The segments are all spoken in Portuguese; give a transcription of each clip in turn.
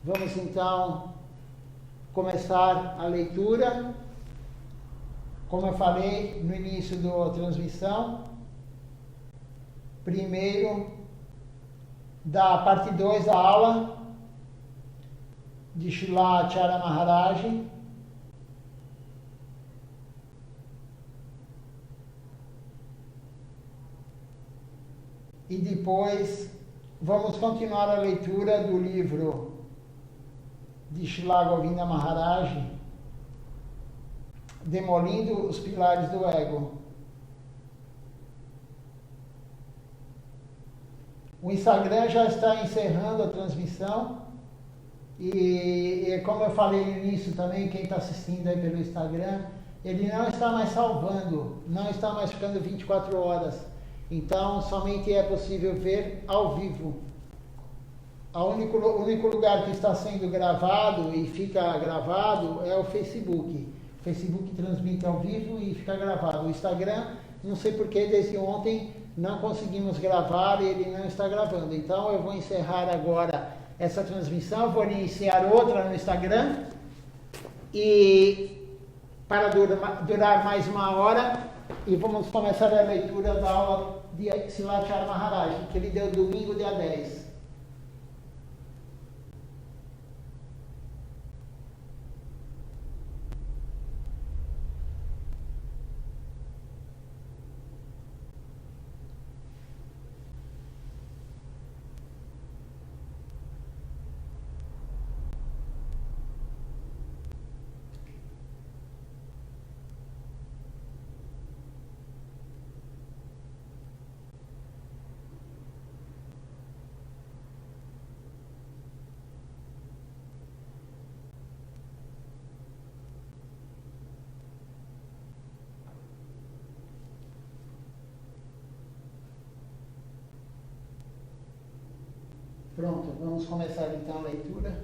Vamos então começar a leitura. Como eu falei no início da transmissão, primeiro da parte 2 da aula de Srila Acharya Maharaj, e depois vamos continuar a leitura do livro de Srila Govinda Maharaj, Demolindo os Pilares do Ego. O Instagram já está encerrando a transmissão e como eu falei no início também, quem está assistindo aí pelo Instagram, ele não está mais salvando, não está mais ficando 24 horas. Então, somente é possível ver ao vivo. O único lugar que está sendo gravado e fica gravado é o Facebook. O Facebook transmite ao vivo e fica gravado. O Instagram, não sei porquê, desde ontem não conseguimos gravar e ele não está gravando. Então, eu vou encerrar agora essa transmissão, vou iniciar outra no Instagram. E para durar mais uma hora, e vamos começar a leitura da aula de Srila Acharya Maharaj, que ele deu domingo, dia 10. Pronto, vamos começar então a leitura.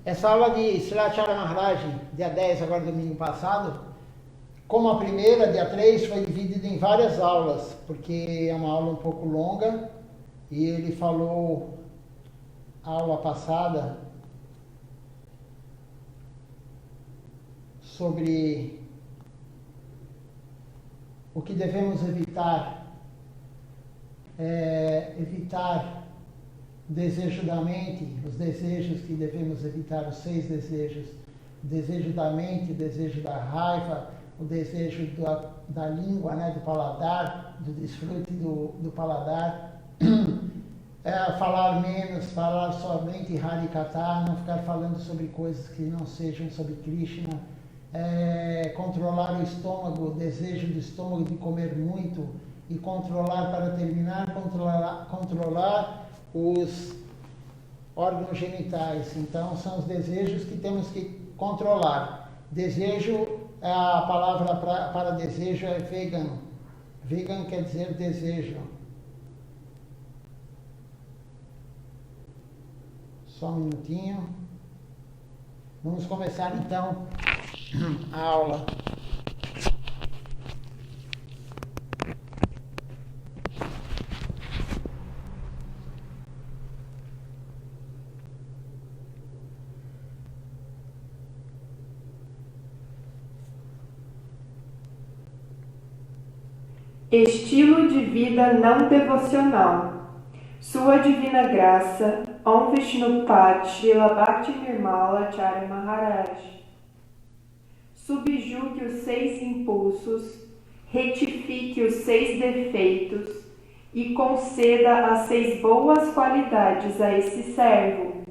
Essa aula de Srila Acharya Maharaj, dia 10, agora domingo passado, como a primeira, dia 3, foi dividida em várias aulas, porque é uma aula um pouco longa, e ele falou, a aula passada, sobre o que devemos evitar, evitar o desejo da mente, os desejos que devemos evitar, os 6 desejos, o desejo da mente, o desejo da raiva, o desejo da língua, né, do paladar, do desfrute do paladar, falar menos, falar somente Harikatha, não ficar falando sobre coisas que não sejam sobre Krishna, controlar o estômago, o desejo do estômago de comer muito, e controlar, para terminar, controlar os órgãos genitais. Então, são os desejos que temos que controlar. Desejo, a palavra para desejo é vegan. Vegan quer dizer desejo. Só um minutinho. Vamos começar então a aula. Estilo de vida não devocional. Sua Divina Graça, Om Vishnupad Srila Bhakti Nirmala Acharya Maharaj. Subjugue os 6 impulsos, retifique os 6 defeitos e conceda as 6 boas qualidades a esse servo.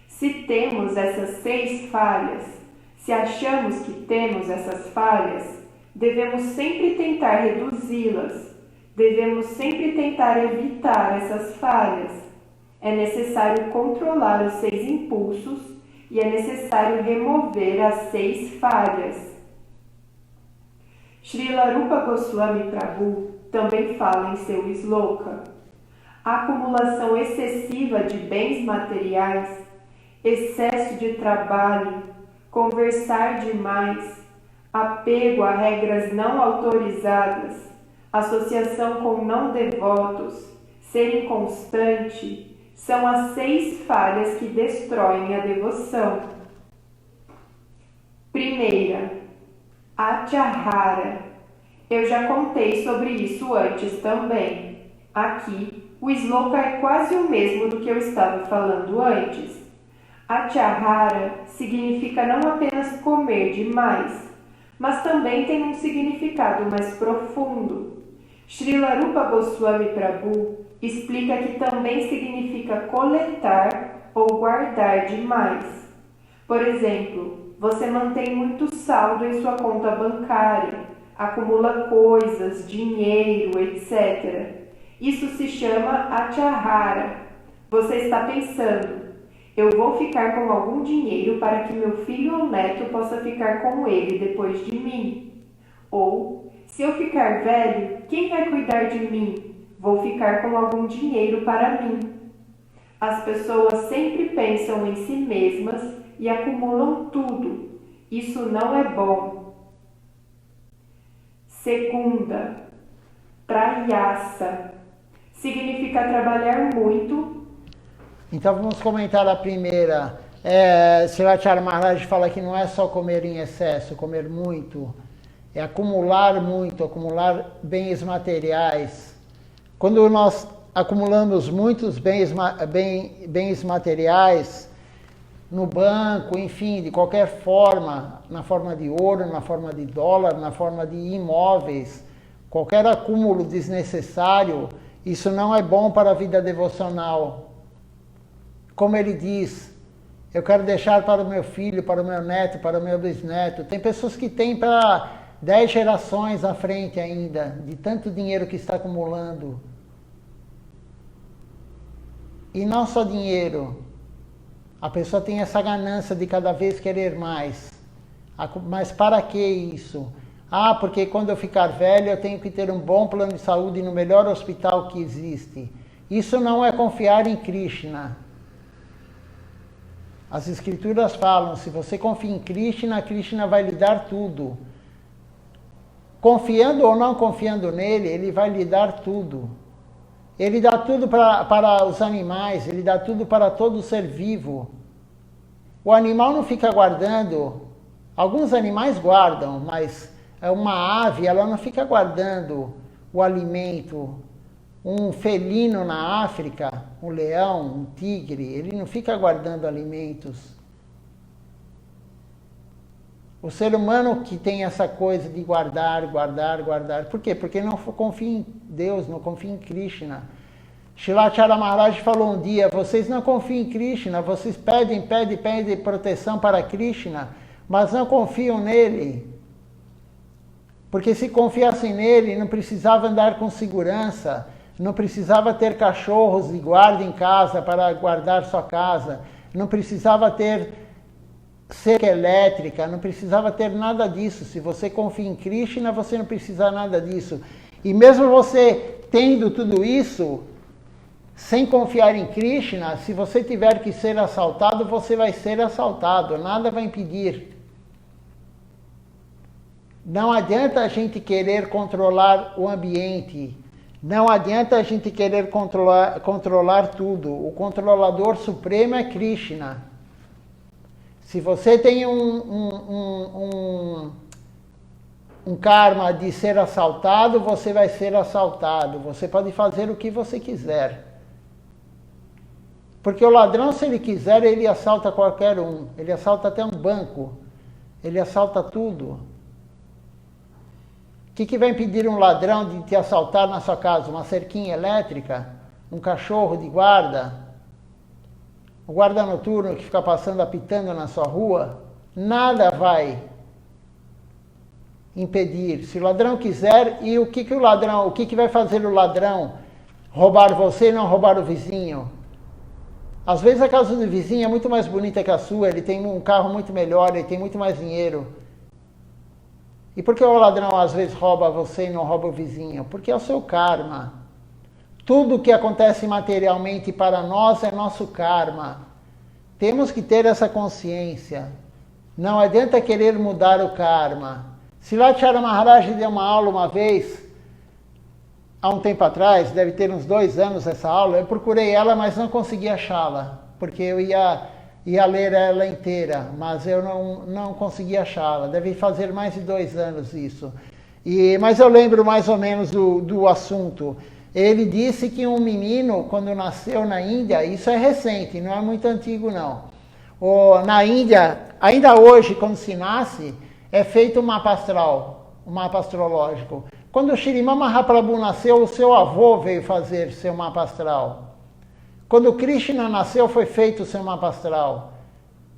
Se temos essas 6 falhas, se achamos que temos essas falhas, devemos sempre tentar reduzi-las, devemos sempre tentar evitar essas falhas. É necessário controlar os 6 impulsos e é necessário remover as 6 falhas. Srila Rupa Goswami Prabhu também fala em seu sloka: a acumulação excessiva de bens materiais, excesso de trabalho, conversar demais, apego a regras não autorizadas, associação com não devotos, ser inconstante, são as 6 falhas que destroem a devoção. Primeira, Atyahara. Eu já contei sobre isso antes também. Aqui, o sloka é quase o mesmo do que eu estava falando antes. Atyahara significa não apenas comer demais, mas também tem um significado mais profundo. Srila Rupa Goswami Prabhu explica que também significa coletar ou guardar demais. Por exemplo, você mantém muito saldo em sua conta bancária, acumula coisas, dinheiro, etc. Isso se chama Atyahara. Você está pensando: eu vou ficar com algum dinheiro para que meu filho ou neto possa ficar com ele depois de mim. Ou, se eu ficar velho, quem vai cuidar de mim? Vou ficar com algum dinheiro para mim. As pessoas sempre pensam em si mesmas e acumulam tudo. Isso não é bom. Segunda, Prayasa. Significa trabalhar muito. Então vamos comentar a primeira. Srivacharya Maharaj fala que não é só comer em excesso, comer muito. É acumular muito, acumular bens materiais. Quando nós acumulamos muitos bens materiais no banco, enfim, de qualquer forma, na forma de ouro, na forma de dólar, na forma de imóveis, qualquer acúmulo desnecessário, isso não é bom para a vida devocional. Como ele diz, eu quero deixar para o meu filho, para o meu neto, para o meu bisneto. Tem pessoas que têm para 10 gerações à frente ainda, de tanto dinheiro que está acumulando. E não só dinheiro. A pessoa tem essa ganância de cada vez querer mais. Mas para que isso? Ah, porque quando eu ficar velho eu tenho que ter um bom plano de saúde no melhor hospital que existe. Isso não é confiar em Krishna. As escrituras falam, se você confia em Krishna, Krishna vai lhe dar tudo. Confiando ou não confiando nele, ele vai lhe dar tudo. Ele dá tudo para os animais, ele dá tudo para todo ser vivo. O animal não fica guardando, alguns animais guardam, mas uma ave, ela não fica guardando o alimento. Um felino na África, um leão, um tigre, ele não fica guardando alimentos. O ser humano que tem essa coisa de guardar. Por quê? Porque não confia em Deus, não confia em Krishna. Srivacharya Maharaj falou um dia, vocês não confiam em Krishna, vocês pedem proteção para Krishna, mas não confiam nele. Porque se confiassem nele, não precisava andar com segurança, não precisava ter cachorros de guarda em casa para guardar sua casa, não precisava ter cerca elétrica, não precisava ter nada disso. Se você confia em Krishna, você não precisa nada disso. E mesmo você tendo tudo isso, sem confiar em Krishna, se você tiver que ser assaltado, você vai ser assaltado, nada vai impedir. Não adianta a gente querer controlar o ambiente, não adianta a gente querer controlar tudo. O controlador supremo é Krishna. Se você tem um karma de ser assaltado, você vai ser assaltado. Você pode fazer o que você quiser. Porque o ladrão, se ele quiser, ele assalta qualquer um. Ele assalta até um banco. Ele assalta tudo. O que vai impedir um ladrão de te assaltar na sua casa? Uma cerquinha elétrica? Um cachorro de guarda? O guarda noturno que fica passando, apitando na sua rua? Nada vai impedir. Se o ladrão quiser, e o que vai fazer o ladrão? Roubar você e não roubar o vizinho? Às vezes a casa do vizinho é muito mais bonita que a sua, ele tem um carro muito melhor, ele tem muito mais dinheiro. E por que o ladrão às vezes rouba você e não rouba o vizinho? Porque é o seu karma. Tudo que acontece materialmente para nós é nosso karma. Temos que ter essa consciência. Não adianta querer mudar o karma. Srilacharya Maharaj deu uma aula uma vez, há um tempo atrás, deve ter uns 2 anos essa aula. Eu procurei ela, mas não consegui achá-la, porque eu ia ler ela inteira, mas eu não consegui achá-la. Deve fazer mais de 2 anos isso. Mas eu lembro mais ou menos do assunto. Ele disse que um menino, quando nasceu na Índia, isso é recente, não é muito antigo não. Na Índia, ainda hoje, quando se nasce, é feito um mapa astral, um mapa astrológico. Quando o Shrimad Mahaprabhu nasceu, o seu avô veio fazer seu mapa astral. Quando Krishna nasceu, foi feito o seu mapa astral.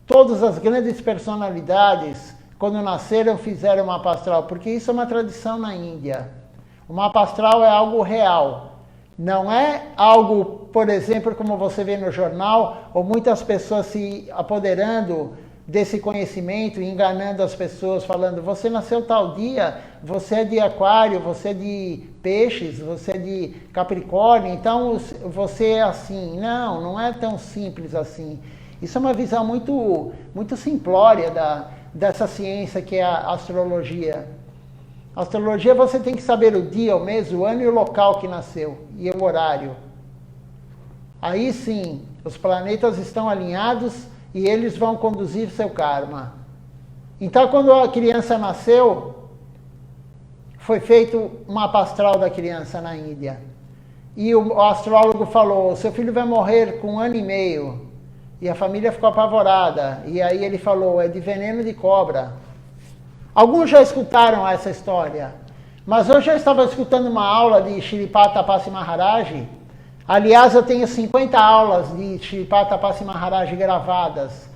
Todas as grandes personalidades, quando nasceram, fizeram o mapa astral, porque isso é uma tradição na Índia. O mapa astral é algo real. Não é algo, por exemplo, como você vê no jornal, ou muitas pessoas se apoderando desse conhecimento, enganando as pessoas, falando, você nasceu tal dia, você é de aquário, você é de peixes, você é de capricórnio, então você é assim. Não, não é tão simples assim. Isso é uma visão muito, muito simplória dessa ciência que é a astrologia. A astrologia você tem que saber o dia, o mês, o ano e o local que nasceu, e o horário. Aí sim, os planetas estão alinhados e eles vão conduzir seu karma. Então, quando a criança nasceu, foi feito um mapa astral da criança na Índia. E o astrólogo falou, seu filho vai morrer com 1 ano e meio. E a família ficou apavorada. E aí ele falou, é de veneno de cobra. Alguns já escutaram essa história, mas hoje eu estava escutando uma aula de Shripad Tapasi Maharaj. Aliás, eu tenho 50 aulas de Shripad Tapasi Maharaj gravadas.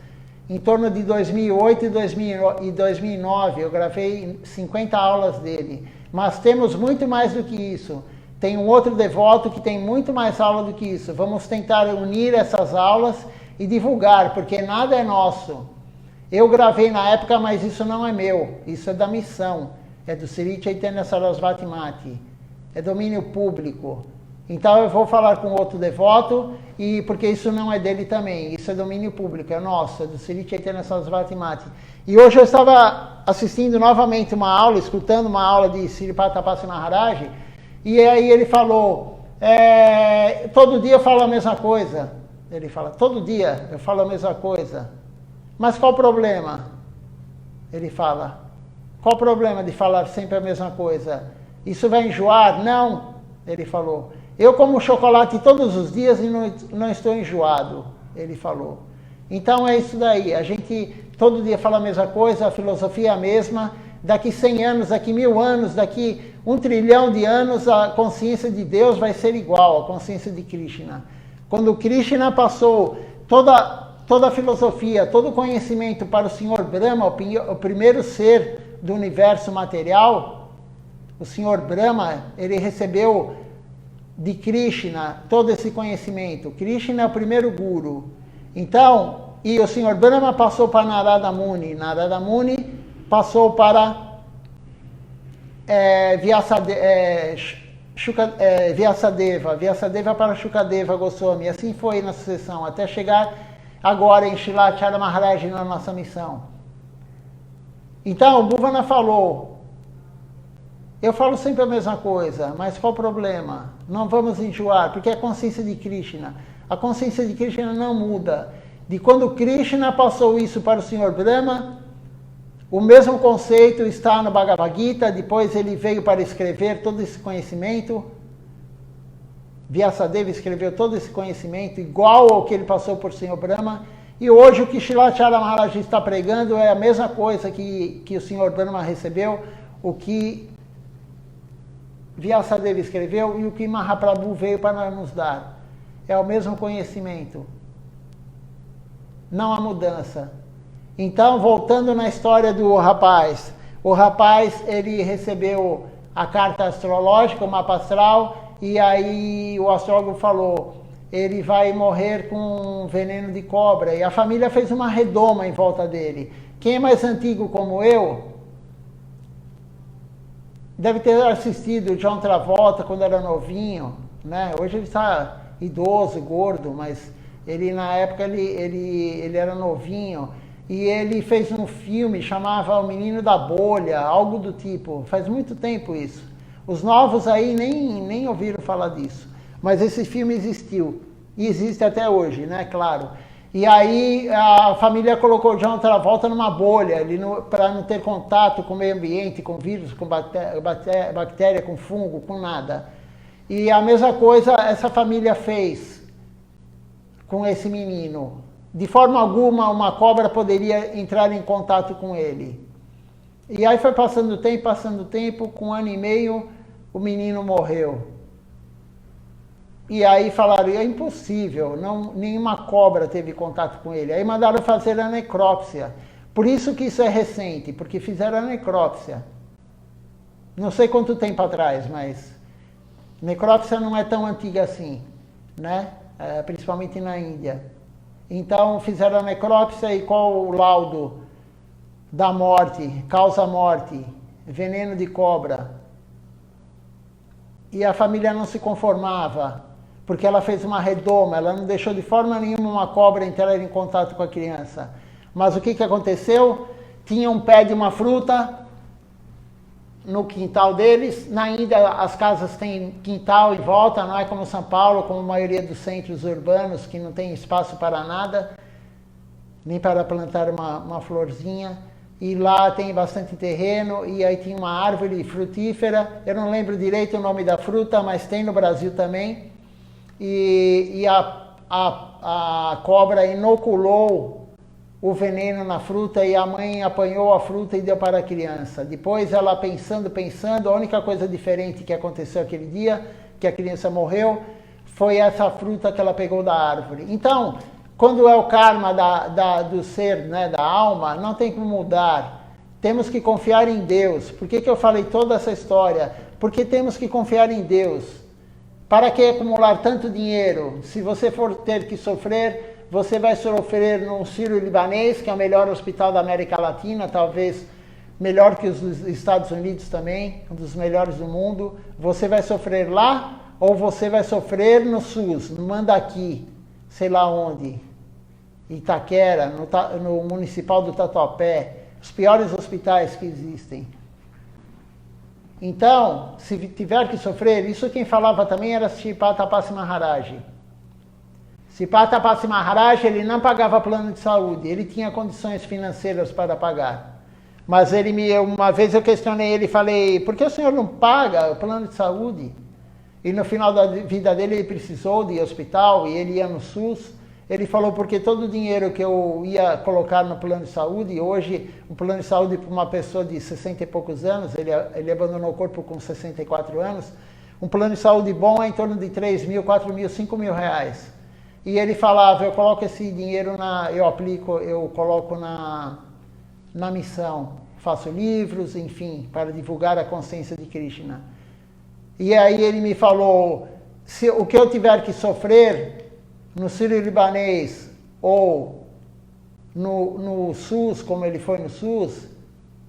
Em torno de 2008 e 2009, eu gravei 50 aulas dele. Mas temos muito mais do que isso. Tem um outro devoto que tem muito mais aula do que isso. Vamos tentar unir essas aulas e divulgar, porque nada é nosso. Eu gravei na época, mas isso não é meu. Isso é da missão. É do Sri Chaitanya Sarasvati Mati. É domínio público. Então eu vou falar com outro devoto, porque isso não é dele também. Isso é domínio público, é nosso. É do Sri Chaitanya Sarasvati Mati. E hoje eu estava assistindo novamente uma aula, escutando uma aula de Sripad Tapasi Maharaj. E aí ele falou, todo dia eu falo a mesma coisa. Ele fala, todo dia eu falo a mesma coisa. Mas qual o problema? Ele fala, qual o problema de falar sempre a mesma coisa? Isso vai enjoar? Não, ele falou. Eu como chocolate todos os dias e não estou enjoado, ele falou. Então é isso daí, a gente todo dia fala a mesma coisa, a filosofia é a mesma. Daqui 100 anos, daqui 1000 anos, daqui 1 trilhão de anos, a consciência de Deus vai ser igual à consciência de Krishna. Quando Krishna passou toda a filosofia, todo o conhecimento para o Senhor Brahma, o primeiro ser do universo material, o Senhor Brahma, ele recebeu de Krishna todo esse conhecimento. Krishna é o primeiro guru. Então, e o Senhor Brahma passou para Narada Muni. Narada Muni passou para Vyasadeva. Vyasadeva para Shukadeva Goswami. Assim foi na sucessão, até chegar agora em Srilacharya Maharaj na nossa missão. Então, o Bhuvana falou, eu falo sempre a mesma coisa, mas qual o problema? Não vamos enjoar, porque é a consciência de Krishna. A consciência de Krishna não muda. De quando Krishna passou isso para o Senhor Brahma, o mesmo conceito está no Bhagavad Gita, depois ele veio para escrever todo esse conhecimento. Vyasadeva escreveu todo esse conhecimento igual ao que ele passou por Senhor Brahma. E hoje o que Srilacharya Maharaj está pregando é a mesma coisa que o Senhor Brahma recebeu, o que Vyasadeva escreveu e o que Mahaprabhu veio para nos dar. É o mesmo conhecimento. Não há mudança. Então, voltando na história do rapaz. O rapaz, ele recebeu a carta astrológica, o mapa astral, e aí o astrólogo falou, ele vai morrer com veneno de cobra. E a família fez uma redoma em volta dele. Quem é mais antigo como eu, deve ter assistido John Travolta quando era novinho, né? Hoje ele está idoso, gordo, mas ele na época ele era novinho. e ele fez um filme, chamava O Menino da Bolha, algo do tipo. Faz muito tempo isso. Os novos aí nem ouviram falar disso. Mas esse filme existiu. E existe até hoje, né? Claro. E aí a família colocou o John Travolta numa bolha, para não ter contato com o meio ambiente, com vírus, com bactéria, com fungo, com nada. E a mesma coisa essa família fez com esse menino. De forma alguma uma cobra poderia entrar em contato com ele. E aí foi passando o tempo, com 1 ano e meio o menino morreu. E aí falaram, é impossível, nenhuma cobra teve contato com ele. Aí mandaram fazer a necrópsia. Por isso que isso é recente, porque fizeram a necrópsia. Não sei quanto tempo atrás, mas necrópsia não é tão antiga assim, né? Principalmente na Índia. Então fizeram a necrópsia e qual o laudo da morte, causa morte, veneno de cobra. E a família não se conformava, porque ela fez uma redoma, ela não deixou de forma nenhuma uma cobra entrar em contato com a criança. Mas o que aconteceu? Tinha um pé de uma fruta no quintal deles. Na Índia as casas têm quintal em volta, não é como São Paulo, como a maioria dos centros urbanos, que não tem espaço para nada, nem para plantar uma florzinha. E lá tem bastante terreno, e aí tinha uma árvore frutífera, eu não lembro direito o nome da fruta, mas tem no Brasil também. E a cobra inoculou o veneno na fruta e a mãe apanhou a fruta e deu para a criança. Depois ela pensando, a única coisa diferente que aconteceu aquele dia, que a criança morreu, foi essa fruta que ela pegou da árvore. Então, quando é o karma do ser, né, da alma, não tem como mudar. Temos que confiar em Deus. Por que eu falei toda essa história? Porque temos que confiar em Deus. Para que acumular tanto dinheiro? Se você for ter que sofrer, você vai sofrer no Sírio-Libanês, que é o melhor hospital da América Latina, talvez melhor que os dos Estados Unidos também, um dos melhores do mundo. Você vai sofrer lá ou você vai sofrer no SUS, no Mandaqui, sei lá onde, Itaquera, no Municipal do Tatuapé, os piores hospitais que existem. Então, se tiver que sofrer, isso quem falava também era Shripada Tapasi Maharaj. Shripada Tapasi Maharaj, ele não pagava plano de saúde, ele tinha condições financeiras para pagar. Mas uma vez eu questionei ele e falei, por que o senhor não paga o plano de saúde? E no final da vida dele ele precisou de hospital e ele ia no SUS. Ele falou, porque todo o dinheiro que eu ia colocar no plano de saúde, hoje um plano de saúde para uma pessoa de 60 e poucos anos, ele abandonou o corpo com 64 anos, um plano de saúde bom é em torno de 3 mil, 4 mil, 5 mil reais. E ele falava, eu coloco esse dinheiro, eu coloco na missão, faço livros, enfim, para divulgar a consciência de Krishna. E aí ele me falou, se o que eu tiver que sofrer no Sírio-Libanês ou no SUS, como ele foi no SUS,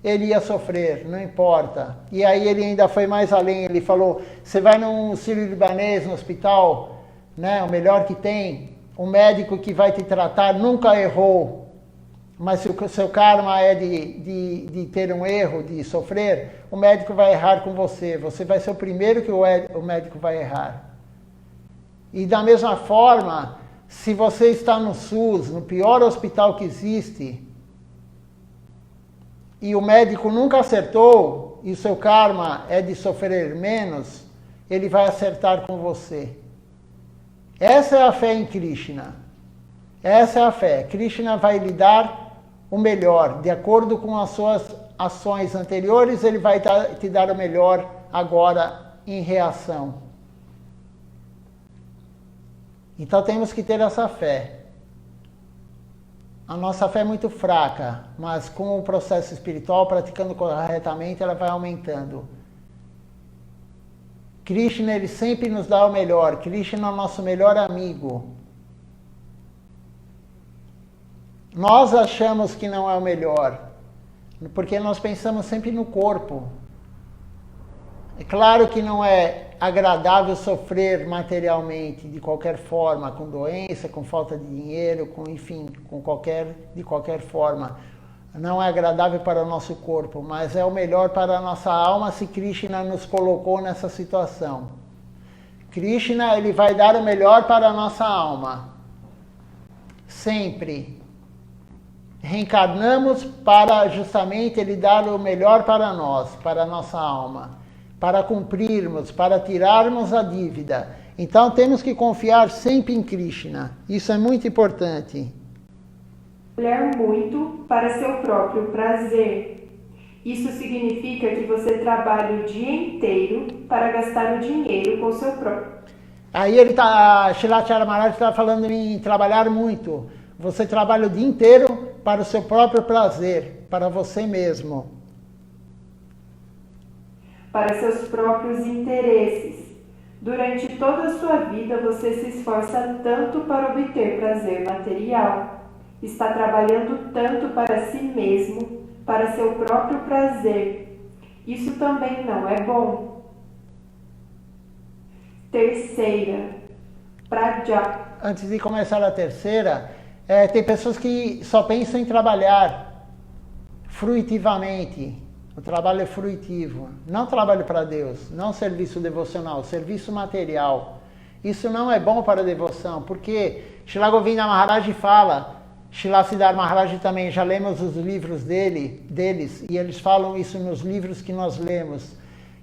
ele ia sofrer, não importa. E aí ele ainda foi mais além, ele falou, você vai no Sírio-Libanês, no hospital, né, o melhor que tem, o médico que vai te tratar nunca errou, mas se o seu karma é de ter um erro, de sofrer, o médico vai errar com você, você vai ser o primeiro que o médico vai errar. E da mesma forma, se você está no SUS, no pior hospital que existe, e o médico nunca acertou, e o seu karma é de sofrer menos, ele vai acertar com você. Essa é a fé em Krishna. Essa é a fé. Krishna vai lhe dar o melhor. De acordo com as suas ações anteriores, ele vai te dar o melhor agora em reação. Então temos que ter essa fé. A nossa fé é muito fraca, mas com o processo espiritual, praticando corretamente, ela vai aumentando. Krishna, ele sempre nos dá o melhor. Krishna é o nosso melhor amigo. Nós achamos que não é o melhor, porque nós pensamos sempre no corpo. É claro que não é agradável sofrer materialmente, de qualquer forma, com doença, com falta de dinheiro, de qualquer forma. Não é agradável para o nosso corpo, mas é o melhor para a nossa alma se Krishna nos colocou nessa situação. Krishna, ele vai dar o melhor para a nossa alma. Sempre. Reencarnamos para justamente ele dar o melhor para nós, para a nossa alma, para cumprirmos, para tirarmos a dívida. Então temos que confiar sempre em Krishna. Isso é muito importante. Olhar muito para seu próprio prazer. Isso significa que você trabalha o dia inteiro para gastar o dinheiro com seu próprio. Aí Srilacharya Maharaj está falando em trabalhar muito. Você trabalha o dia inteiro para o seu próprio prazer, para você mesmo. Para seus próprios interesses. Durante toda a sua vida você se esforça tanto para obter prazer material. Está trabalhando tanto para si mesmo, para seu próprio prazer. Isso também não é bom. Terceira, praja. Antes de começar a terceira, tem pessoas que só pensam em trabalhar fruitivamente. O trabalho é fruitivo. Não trabalho para Deus, não serviço devocional, serviço material. Isso não é bom para a devoção, porque Srila Govinda Maharaj fala, Srila Siddhar Maharaj também, já lemos os livros deles, e eles falam isso nos livros que nós lemos,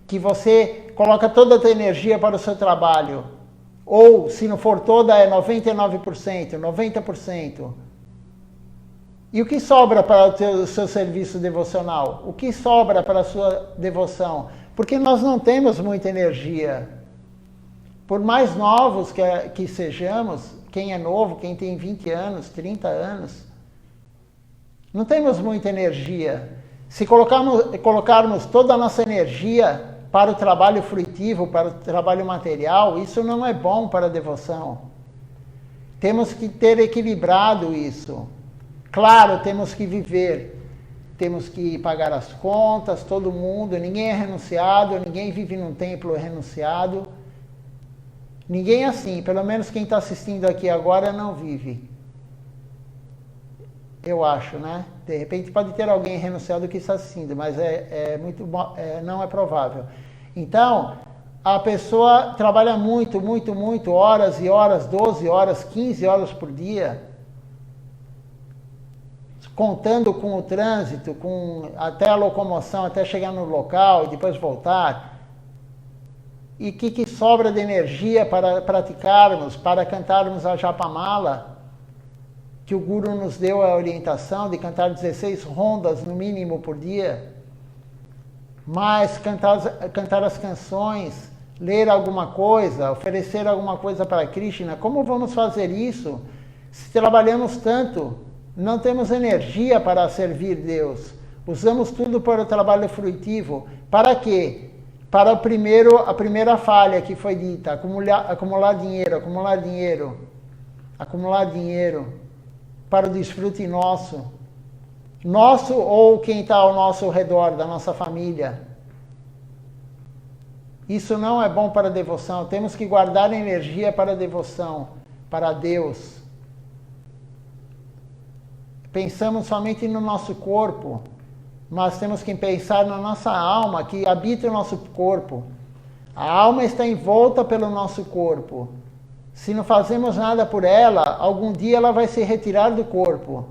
que você coloca toda a tua energia para o seu trabalho, ou se não for toda é 99%, 90%. E o que sobra para o seu serviço devocional? O que sobra para a sua devoção? Porque nós não temos muita energia. Por mais novos que sejamos, quem é novo, quem tem 20 anos, 30 anos, não temos muita energia. Se colocarmos toda a nossa energia para o trabalho fruitivo, para o trabalho material, isso não é bom para a devoção. Temos que ter equilibrado isso. Claro, temos que viver, temos que pagar as contas, todo mundo, ninguém é renunciado, ninguém vive num templo renunciado. Ninguém é assim, pelo menos quem está assistindo aqui agora não vive. Eu acho, né? De repente pode ter alguém renunciado que está assistindo, mas não é provável. Então, a pessoa trabalha muito, horas e horas, 12 horas, 15 horas por dia, contando com o trânsito, até a locomoção, até chegar no local e depois voltar. E o que sobra de energia para praticarmos, para cantarmos a Japamala, que o Guru nos deu a orientação de cantar 16 rondas no mínimo por dia, mas cantar as canções, ler alguma coisa, oferecer alguma coisa para Krishna. Como vamos fazer isso se trabalhamos tanto? Não temos energia para servir Deus. Usamos tudo para o trabalho fruitivo. Para quê? Para a primeira falha que foi dita, acumular dinheiro para o desfrute nosso ou quem está ao nosso redor, da nossa família. Isso não é bom para a devoção. Temos que guardar energia para a devoção, para Deus. Pensamos somente no nosso corpo, mas temos que pensar na nossa alma, que habita o nosso corpo. A alma está envolta pelo nosso corpo. Se não fazemos nada por ela, algum dia ela vai se retirar do corpo.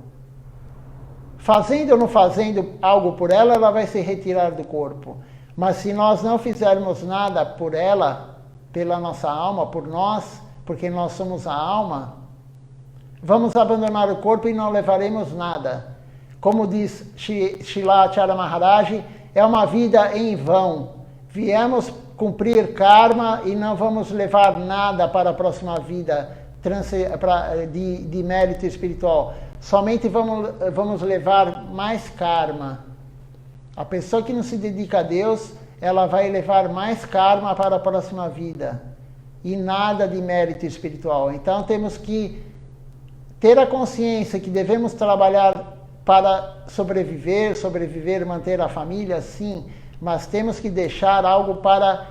Fazendo ou não fazendo algo por ela, ela vai se retirar do corpo. Mas se nós não fizermos nada por ela, pela nossa alma, por nós, porque nós somos a alma, vamos abandonar o corpo e não levaremos nada. Como diz Srilacharya Maharaj, é uma vida em vão. Viemos cumprir karma e não vamos levar nada para a próxima vida de mérito espiritual. Somente vamos levar mais karma. A pessoa que não se dedica a Deus, ela vai levar mais karma para a próxima vida. E nada de mérito espiritual. Então temos que ter a consciência que devemos trabalhar para sobreviver, manter a família, sim, mas temos que deixar algo para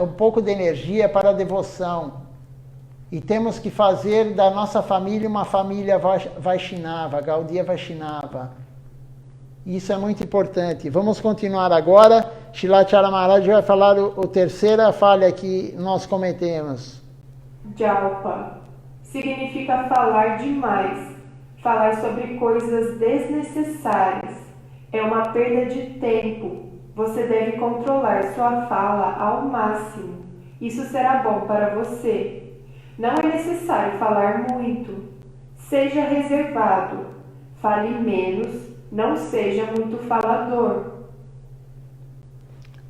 um pouco de energia para a devoção. E temos que fazer da nossa família uma família Vaishnava, Gaudiya Vaishnava. Isso é muito importante. Vamos continuar agora. Shilacharya Maharaj vai falar a terceira falha que nós cometemos. Jalpa significa falar demais, falar sobre coisas desnecessárias. É uma perda de tempo. Você deve controlar sua fala ao máximo. Isso será bom para você. Não é necessário falar muito. Seja reservado. Fale menos. Não seja muito falador.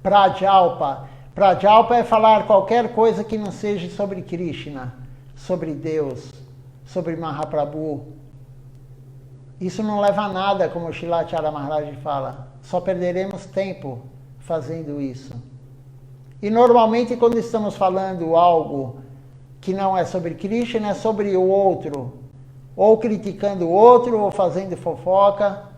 Prajalpa. Prajalpa é falar qualquer coisa que não seja sobre Krishna, sobre Deus, sobre Mahaprabhu. Isso não leva a nada, como o Shilacharya Maharaj fala. Só perderemos tempo fazendo isso. E normalmente quando estamos falando algo que não é sobre Krishna, é sobre o outro. Ou criticando o outro, ou fazendo fofoca.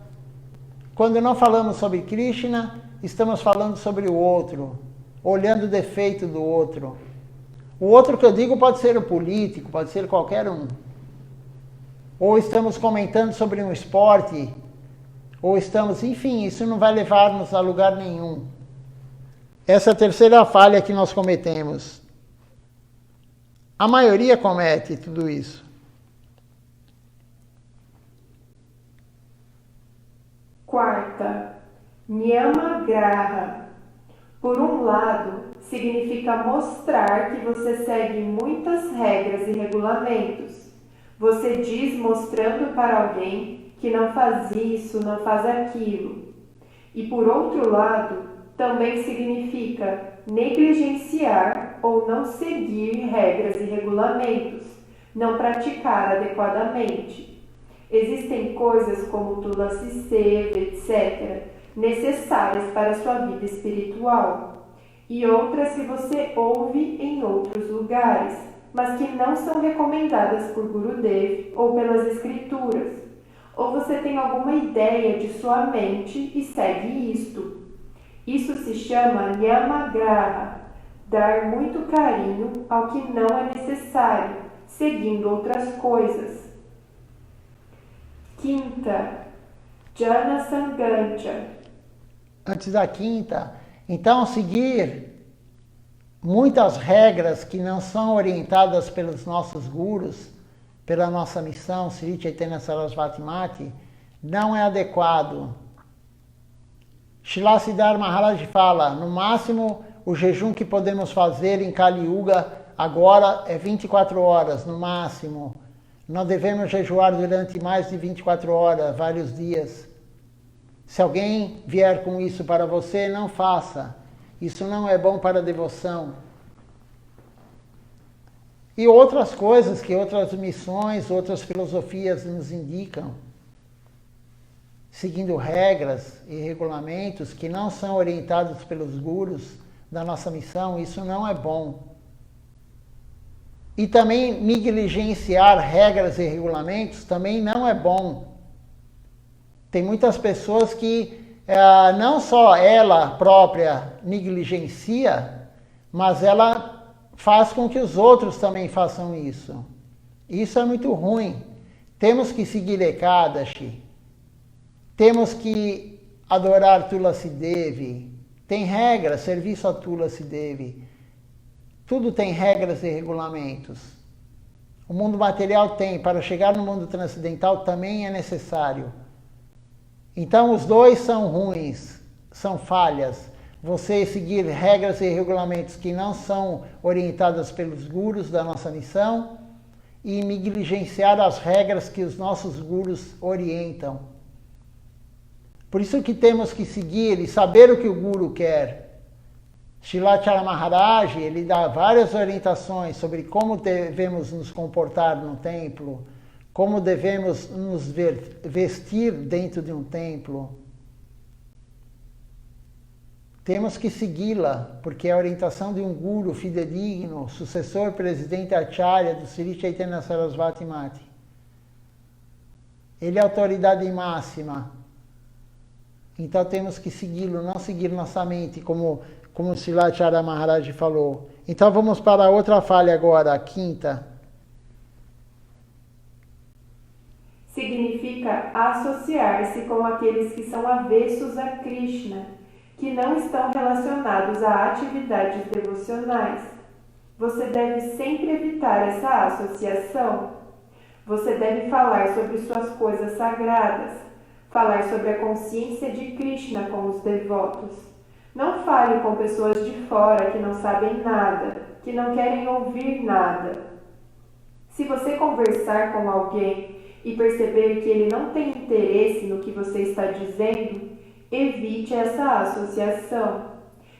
Quando não falamos sobre Krishna, estamos falando sobre o outro, olhando o defeito do outro. O outro que eu digo pode ser o político, pode ser qualquer um. Ou estamos comentando sobre um esporte, ou estamos... Enfim, isso não vai levar-nos a lugar nenhum. Essa é a terceira falha que nós cometemos. A maioria comete tudo isso. Quarta, Nyamagraha. Por um lado, significa mostrar que você segue muitas regras e regulamentos. Você diz mostrando para alguém que não faz isso, não faz aquilo. E por outro lado, também significa negligenciar ou não seguir regras e regulamentos, não praticar adequadamente. Existem coisas como Tulasi Seva, etc., necessárias para a sua vida espiritual, e outras que você ouve em outros lugares, mas que não são recomendadas por Gurudev ou pelas escrituras. Ou você tem alguma ideia de sua mente e segue isto. Isso se chama Nyamagraha, dar muito carinho ao que não é necessário, seguindo outras coisas. Quinta, Jana Sangancha. Antes da quinta, então seguir muitas regras que não são orientadas pelos nossos gurus, pela nossa missão, Sri Chaitanya Sarasvati Mati, não é adequado. Srila Siddhar Maharaj fala, no máximo o jejum que podemos fazer em Kali Yuga agora é 24 horas, no máximo. Não devemos jejuar durante mais de 24 horas, vários dias. Se alguém vier com isso para você, não faça. Isso não é bom para a devoção. E outras coisas que outras missões, outras filosofias nos indicam. Seguindo regras e regulamentos que não são orientados pelos gurus da nossa missão, isso não é bom. E também negligenciar regras e regulamentos também não é bom. Tem muitas pessoas que não só ela própria negligencia, mas ela faz com que os outros também façam isso. Isso é muito ruim. Temos que seguir Ekadashi. Temos que adorar Tulasi Devi. Tem regras, serviço a Tulasi Devi. Tudo tem regras e regulamentos. O mundo material tem, para chegar no mundo transcendental também é necessário. Então os dois são ruins, são falhas. Você seguir regras e regulamentos que não são orientadas pelos gurus da nossa missão e negligenciar as regras que os nossos gurus orientam. Por isso que temos que seguir e saber o que o guru quer. Shilacharya Maharaj, ele dá várias orientações sobre como devemos nos comportar no templo, como devemos nos vestir dentro de um templo. Temos que segui-la, porque é a orientação de um guru fidedigno, sucessor presidente Acharya do Sri Chaitanya Sarasvati Mati. Ele é a autoridade máxima. Então temos que segui-lo, não seguir nossa mente, como como o Silacharya Maharaj falou. Então vamos para a outra falha agora, a quinta. Significa associar-se com aqueles que são avessos a Krishna, que não estão relacionados a atividades devocionais. Você deve sempre evitar essa associação. Você deve falar sobre suas coisas sagradas, falar sobre a consciência de Krishna com os devotos. Não fale com pessoas de fora que não sabem nada, que não querem ouvir nada. Se você conversar com alguém e perceber que ele não tem interesse no que você está dizendo, evite essa associação.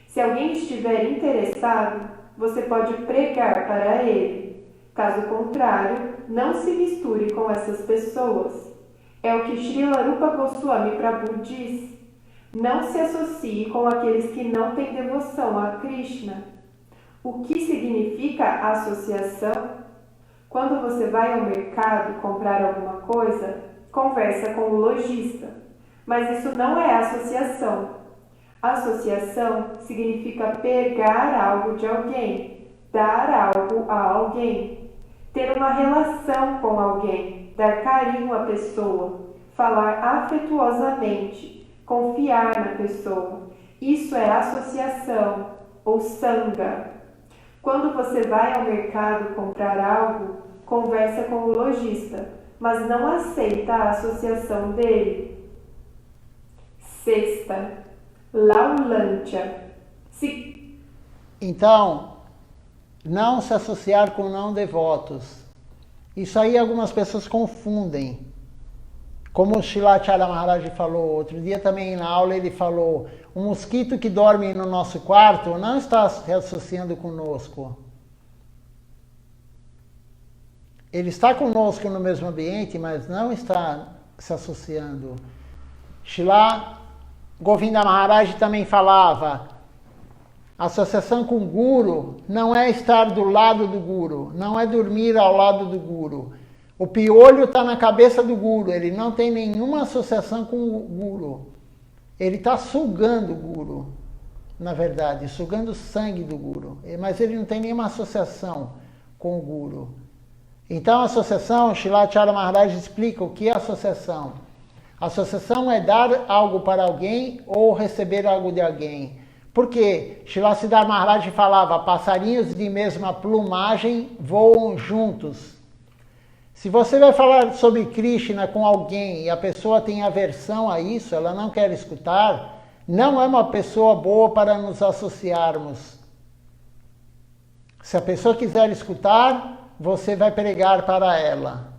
Se alguém estiver interessado, você pode pregar para ele. Caso contrário, não se misture com essas pessoas. É o que Srila Rupa Goswami Prabhu diz. Não se associe com aqueles que não têm devoção a Krishna. O que significa associação? Quando você vai ao mercado comprar alguma coisa, conversa com o lojista. Mas isso não é associação. Associação significa pegar algo de alguém, dar algo a alguém, ter uma relação com alguém, dar carinho à pessoa, falar afetuosamente, confiar na pessoa. Isso é associação ou sangha. Quando você vai ao mercado comprar algo, conversa com o lojista, mas não aceita a associação dele. Sexta, Laulantya. Então, não se associar com não devotos. Isso aí algumas pessoas confundem. Como o Silacharya Maharaj falou, outro dia também na aula ele falou, o mosquito que dorme no nosso quarto não está se associando conosco. Ele está conosco no mesmo ambiente, mas não está se associando. Srila Govinda Maharaj também falava, associação com o Guru não é estar do lado do Guru, não é dormir ao lado do Guru. O piolho está na cabeça do Guru, ele não tem nenhuma associação com o Guru. Ele está sugando o Guru, na verdade, sugando o sangue do Guru, mas ele não tem nenhuma associação com o Guru. Então a associação, Silacharya Maharaj explica o que é associação. Associação é dar algo para alguém ou receber algo de alguém. Por quê? Srila Siddhartha Maharaj falava, passarinhos de mesma plumagem voam juntos. Se você vai falar sobre Krishna com alguém e a pessoa tem aversão a isso, ela não quer escutar, não é uma pessoa boa para nos associarmos. Se a pessoa quiser escutar, você vai pregar para ela.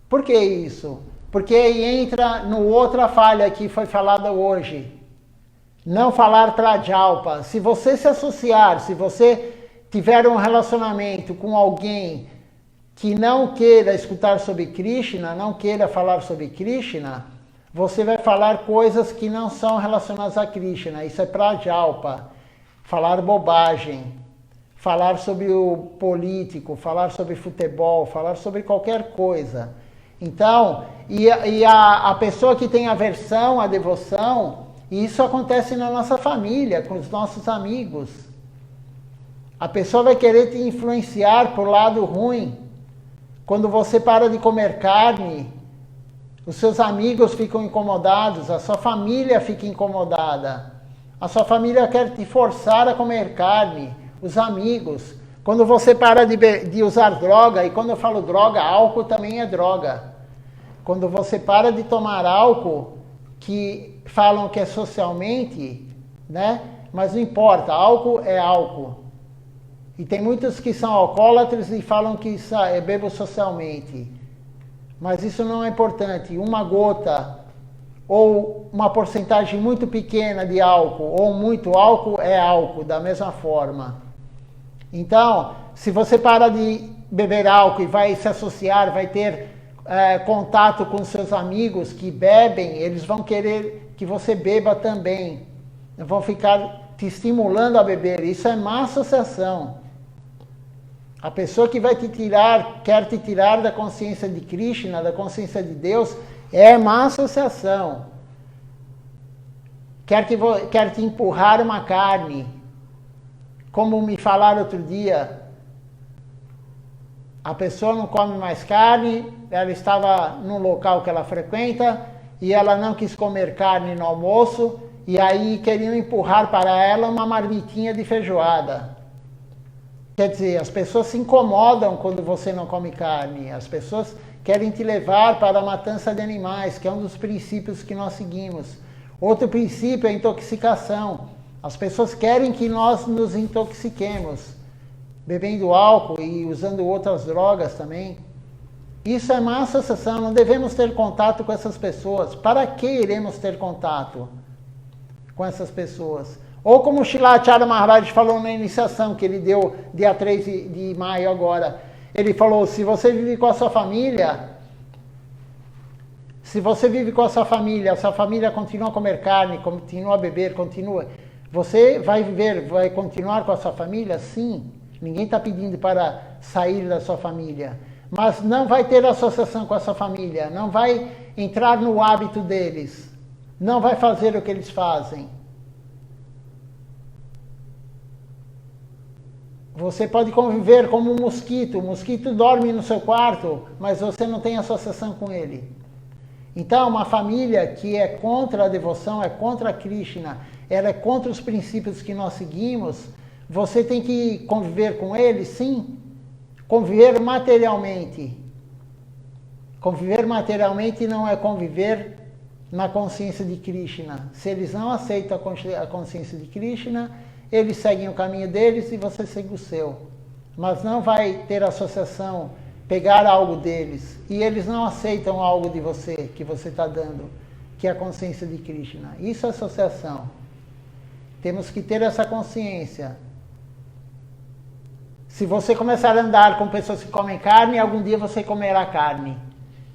Por que isso? Porque aí entra no outra falha que foi falada hoje. Não falar trajalpa. Se você se associar, se você tiver um relacionamento com alguém que não queira escutar sobre Krishna, não queira falar sobre Krishna, você vai falar coisas que não são relacionadas a Krishna. Isso é prajalpa. Falar bobagem. Falar sobre o político, falar sobre futebol, falar sobre qualquer coisa. Então, a pessoa que tem aversão à devoção, isso acontece na nossa família, com os nossos amigos. A pessoa vai querer te influenciar por lado ruim. Quando você para de comer carne, os seus amigos ficam incomodados, a sua família fica incomodada. A sua família quer te forçar a comer carne, os amigos. Quando você para de usar droga, e quando eu falo droga, álcool também é droga. Quando você para de tomar álcool, que falam que é socialmente, né? Mas não importa, álcool é álcool. E tem muitos que são alcoólatras e falam que bebo socialmente. Mas isso não é importante. Uma gota ou uma porcentagem muito pequena de álcool ou muito álcool é álcool, da mesma forma. Então, se você para de beber álcool e vai se associar, vai ter contato com seus amigos que bebem, eles vão querer que você beba também. Vão ficar te estimulando a beber. Isso é má associação. A pessoa que vai quer te tirar da consciência de Krishna, da consciência de Deus, é má associação. quer te empurrar uma carne. Como me falaram outro dia, a pessoa não come mais carne, ela estava num local que ela frequenta e ela não quis comer carne no almoço e aí queriam empurrar para ela uma marmitinha de feijoada. Quer dizer, as pessoas se incomodam quando você não come carne, as pessoas querem te levar para a matança de animais, que é um dos princípios que nós seguimos. Outro princípio é a intoxicação. As pessoas querem que nós nos intoxiquemos, bebendo álcool e usando outras drogas também. Isso é má associação, não devemos ter contato com essas pessoas. Para que iremos ter contato com essas pessoas? Ou como o Shilacharya Maharaj falou na iniciação que ele deu dia 3 de maio agora. Ele falou, se você vive com a sua família, a sua família continua a comer carne, continua a beber, continua. Você vai continuar com a sua família? Sim. Ninguém está pedindo para sair da sua família. Mas não vai ter associação com a sua família, não vai entrar no hábito deles, não vai fazer o que eles fazem. Você pode conviver como um mosquito. O mosquito dorme no seu quarto, mas você não tem associação com ele. Então, uma família que é contra a devoção, é contra Krishna, ela é contra os princípios que nós seguimos, você tem que conviver com eles, sim. Conviver materialmente. Conviver materialmente não é conviver na consciência de Krishna. Se eles não aceitam a consciência de Krishna, eles seguem o caminho deles e você segue o seu. Mas não vai ter associação, pegar algo deles. E eles não aceitam algo de você, que você está dando, que é a consciência de Krishna. Isso é associação. Temos que ter essa consciência. Se você começar a andar com pessoas que comem carne, algum dia você comerá carne.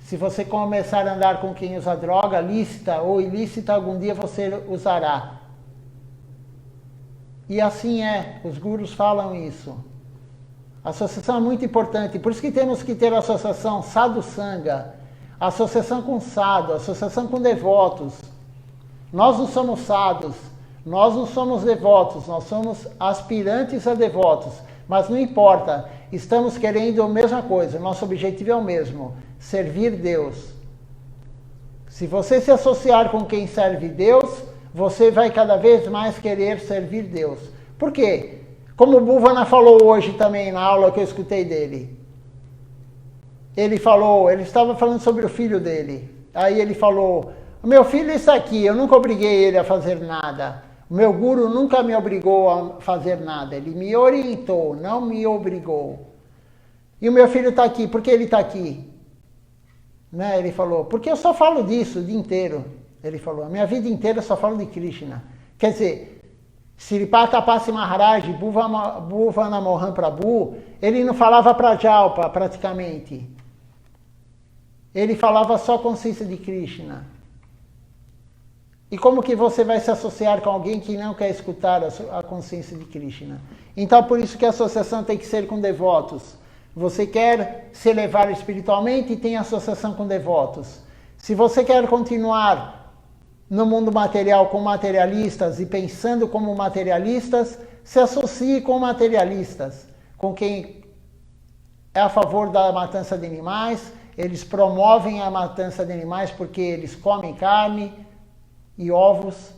Se você começar a andar com quem usa droga, lícita ou ilícita, algum dia você usará. E assim é, os gurus falam isso. A associação é muito importante, por isso que temos que ter a associação sadhu-sanga, associação com sadhu, associação com devotos. Nós não somos sadhus, nós não somos devotos, nós somos aspirantes a devotos. Mas não importa, estamos querendo a mesma coisa, nosso objetivo é o mesmo, servir Deus. Se você se associar com quem serve Deus, você vai cada vez mais querer servir Deus. Por quê? Como o Bhuvana falou hoje também na aula que eu escutei dele. Ele estava falando sobre o filho dele. Aí ele falou, meu filho está aqui, eu nunca obriguei ele a fazer nada. O meu guru nunca me obrigou a fazer nada. Ele me orientou, não me obrigou. E o meu filho está aqui, por que ele está aqui? Né? Ele falou, porque eu só falo disso o dia inteiro. Ele falou, a minha vida inteira eu só falo de Krishna. Quer dizer, Sripata Pasi Maharaj, Bhuvana Mohan Prabhu, ele não falava Prajalpa praticamente. Ele falava só consciência de Krishna. E como que você vai se associar com alguém que não quer escutar a consciência de Krishna? Então, por isso que a associação tem que ser com devotos. Você quer se elevar espiritualmente, tem associação com devotos. Se você quer continuar no mundo material com materialistas e pensando como materialistas, se associe com materialistas, com quem é a favor da matança de animais. Eles promovem a matança de animais porque eles comem carne e ovos.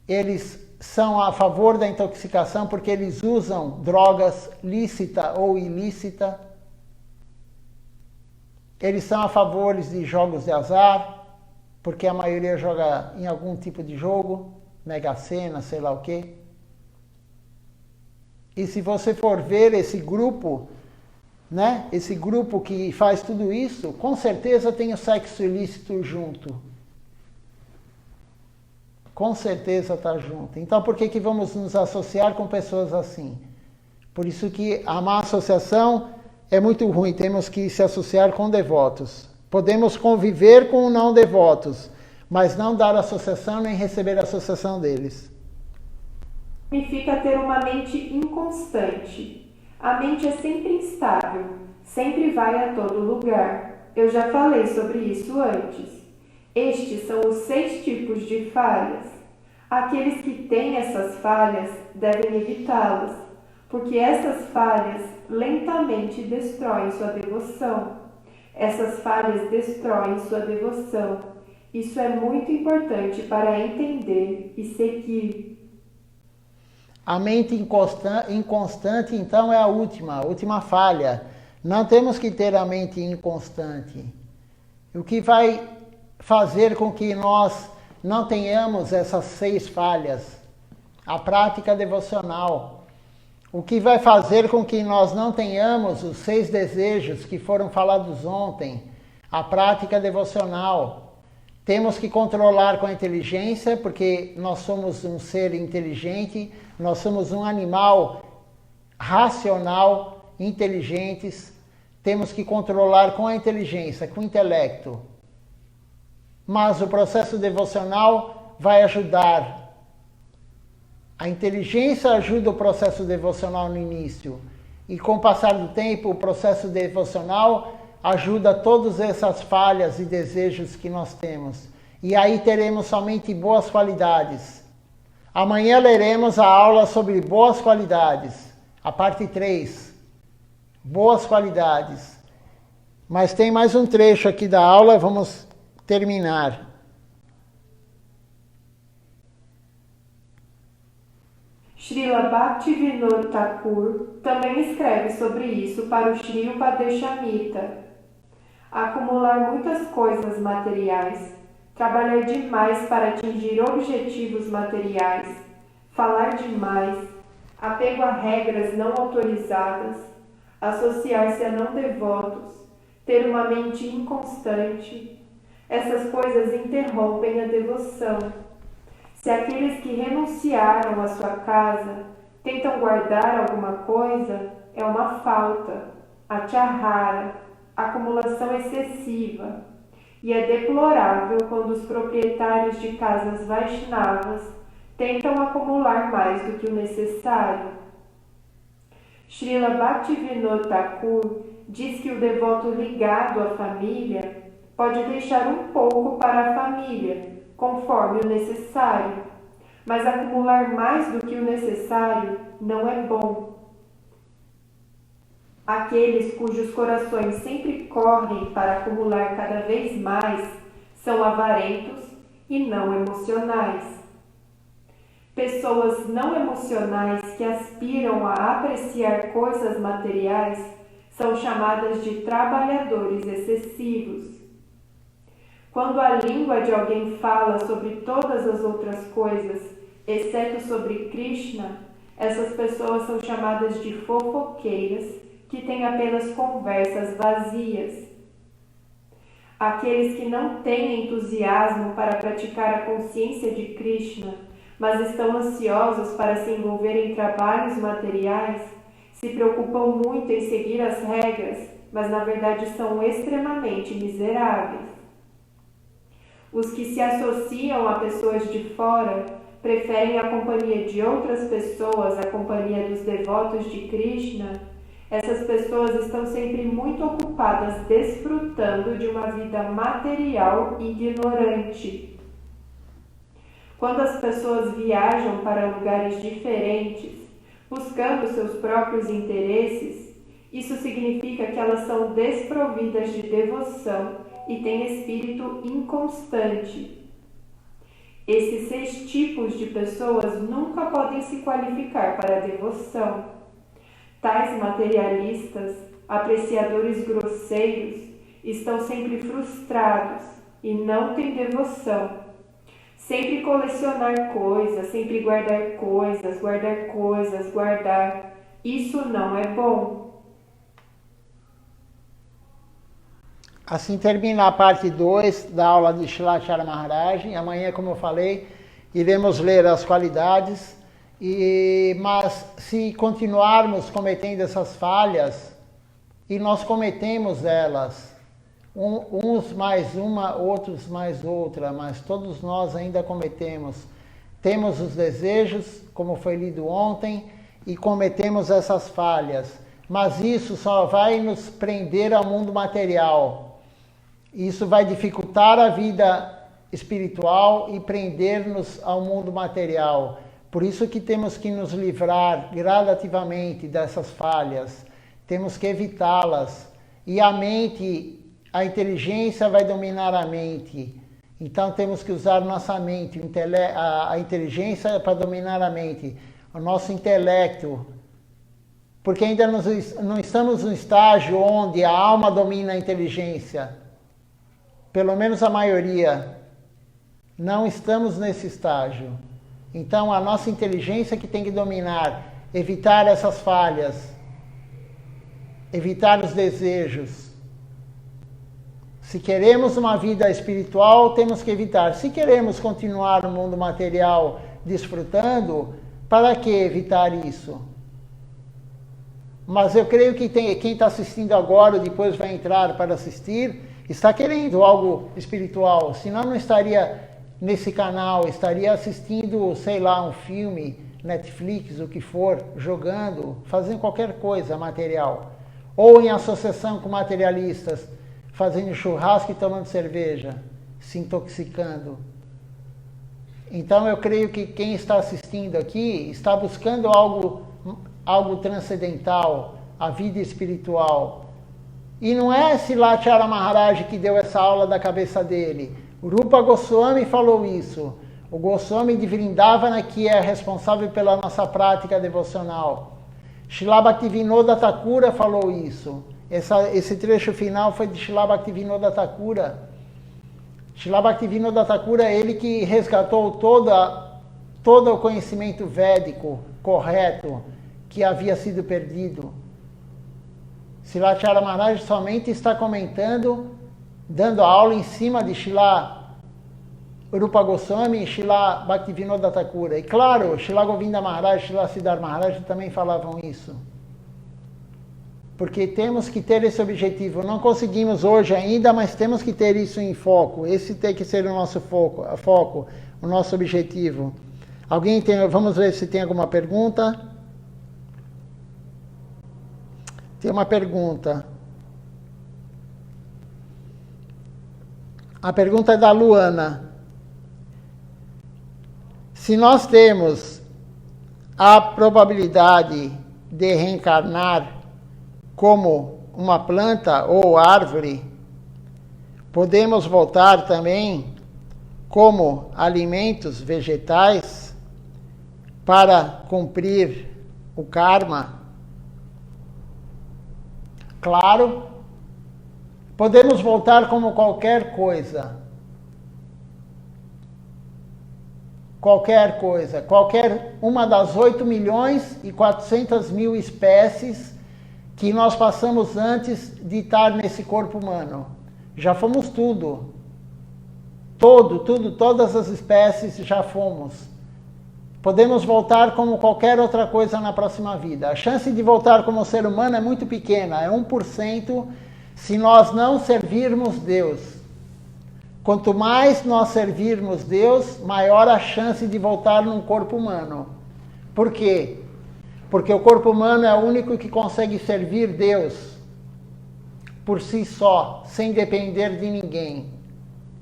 Eles são a favor da intoxicação porque eles usam drogas lícita ou ilícita. Eles são a favor de jogos de azar, porque a maioria joga em algum tipo de jogo, Mega Sena, sei lá o quê. E se você for ver esse grupo, né, esse grupo que faz tudo isso, com certeza tem o sexo ilícito junto. Com certeza está junto. Então, por que vamos nos associar com pessoas assim? Por isso que a má associação é muito ruim. Temos que se associar com devotos. Podemos conviver com não devotos, mas não dar associação nem receber a associação deles. Significa ter uma mente inconstante. A mente é sempre instável, sempre vai a todo lugar. Eu já falei sobre isso antes. Estes são os 6 tipos de falhas. Aqueles que têm essas falhas devem evitá-las, porque essas falhas lentamente destroem sua devoção. Essas falhas destroem sua devoção. Isso é muito importante para entender e seguir. A mente inconstante, então, é a última falha. Não temos que ter a mente inconstante. O que vai fazer com que nós não tenhamos essas 6 falhas? A prática devocional. O que vai fazer com que nós não tenhamos os 6 desejos que foram falados ontem? A prática devocional. Temos que controlar com a inteligência, porque nós somos um ser inteligente, nós somos um animal racional, inteligentes. Temos que controlar com a inteligência, com o intelecto. Mas o processo devocional vai ajudar. A inteligência ajuda o processo devocional no início. E com o passar do tempo, o processo devocional ajuda todas essas falhas e desejos que nós temos. E aí teremos somente boas qualidades. Amanhã leremos a aula sobre boas qualidades. A parte 3. Boas qualidades. Mas tem mais um trecho aqui da aula, vamos terminar. Srila Bhaktivinoda Thakur também escreve sobre isso para o Sri Upadeshamrita. Acumular muitas coisas materiais, trabalhar demais para atingir objetivos materiais, falar demais, apego a regras não autorizadas, associar-se a não devotos, ter uma mente inconstante. Essas coisas interrompem a devoção. Se aqueles que renunciaram à sua casa tentam guardar alguma coisa, é uma falta, atyahara, acumulação excessiva. E é deplorável quando os proprietários de casas Vaishnavas tentam acumular mais do que o necessário. Srila Bhaktivinoda Thakur diz que o devoto ligado à família pode deixar um pouco para a família, conforme o necessário, mas acumular mais do que o necessário não é bom. Aqueles cujos corações sempre correm para acumular cada vez mais são avarentos e não emocionais. Pessoas não emocionais que aspiram a apreciar coisas materiais são chamadas de trabalhadores excessivos. Quando a língua de alguém fala sobre todas as outras coisas, exceto sobre Krishna, essas pessoas são chamadas de fofoqueiras, que têm apenas conversas vazias. Aqueles que não têm entusiasmo para praticar a consciência de Krishna, mas estão ansiosos para se envolver em trabalhos materiais, se preocupam muito em seguir as regras, mas na verdade são extremamente miseráveis. Os que se associam a pessoas de fora preferem a companhia de outras pessoas à companhia dos devotos de Krishna. Essas pessoas estão sempre muito ocupadas desfrutando de uma vida material ignorante. Quando as pessoas viajam para lugares diferentes, buscando seus próprios interesses, isso significa que elas são desprovidas de devoção e têm espírito inconstante. Esses 6 tipos de pessoas nunca podem se qualificar para a devoção. Tais materialistas, apreciadores grosseiros, estão sempre frustrados e não têm devoção. Sempre colecionar coisas, sempre guardar coisas, guardar. Isso não é bom. Assim termina a parte 2 da aula de Shilacharya Maharaj. Amanhã, como eu falei, iremos ler as qualidades, mas se continuarmos cometendo essas falhas, e nós cometemos elas, uns mais uma, outros mais outra, mas todos nós ainda cometemos. Temos os desejos, como foi lido ontem, e cometemos essas falhas. Mas isso só vai nos prender ao mundo material. Isso vai dificultar a vida espiritual e prender-nos ao mundo material. Por isso que temos que nos livrar gradativamente dessas falhas, temos que evitá-las. E a mente, a inteligência vai dominar a mente. Então temos que usar nossa mente, a inteligência para dominar a mente, o nosso intelecto. Porque ainda não estamos no estágio onde a alma domina a inteligência. Pelo menos a maioria. Não estamos nesse estágio. Então a nossa inteligência que tem que dominar, evitar essas falhas, evitar os desejos. Se queremos uma vida espiritual, temos que evitar. Se queremos continuar no mundo material desfrutando, para que evitar isso? Mas eu creio que quem está assistindo agora, depois vai entrar para assistir, está querendo algo espiritual. Senão não estaria nesse canal, estaria assistindo, sei lá, um filme, Netflix, o que for, jogando, fazendo qualquer coisa material. Ou em associação com materialistas, fazendo churrasco e tomando cerveja, se intoxicando. Então eu creio que quem está assistindo aqui está buscando algo transcendental, a vida espiritual. E não é Silachara Maharaj que deu essa aula da cabeça dele. O Rupa Goswami falou isso. O Goswami de Vrindavana, que é responsável pela nossa prática devocional. Srila Bhaktivinoda Thakura falou isso. Esse trecho final foi de Srila Bhaktivinoda Thakura. Srila Bhaktivinoda Thakura é ele que resgatou todo o conhecimento védico correto que havia sido perdido. Silachara Maharaj somente está comentando, dando aula em cima de Srila Rupa Goswami e Srila Bhaktivinoda Thakura. E claro, Srila Govinda Maharaj e Srila Siddhar Maharaj também falavam isso. Porque temos que ter esse objetivo. Não conseguimos hoje ainda, mas temos que ter isso em foco. Esse tem que ser o nosso foco, o nosso objetivo. Alguém tem? Vamos ver se tem alguma pergunta. Tem uma pergunta. A pergunta é da Luana. Se nós temos a probabilidade de reencarnar como uma planta ou árvore, podemos voltar também como alimentos vegetais para cumprir o karma? Claro, podemos voltar como qualquer coisa. Qualquer coisa, qualquer uma das 8.400.000 espécies que nós passamos antes de estar nesse corpo humano. Já fomos tudo. Todas as espécies já fomos. Podemos voltar como qualquer outra coisa na próxima vida. A chance de voltar como ser humano é muito pequena, é 1% se nós não servirmos Deus. Quanto mais nós servirmos Deus, maior a chance de voltar num corpo humano. Por quê? Porque o corpo humano é o único que consegue servir Deus por si só, sem depender de ninguém.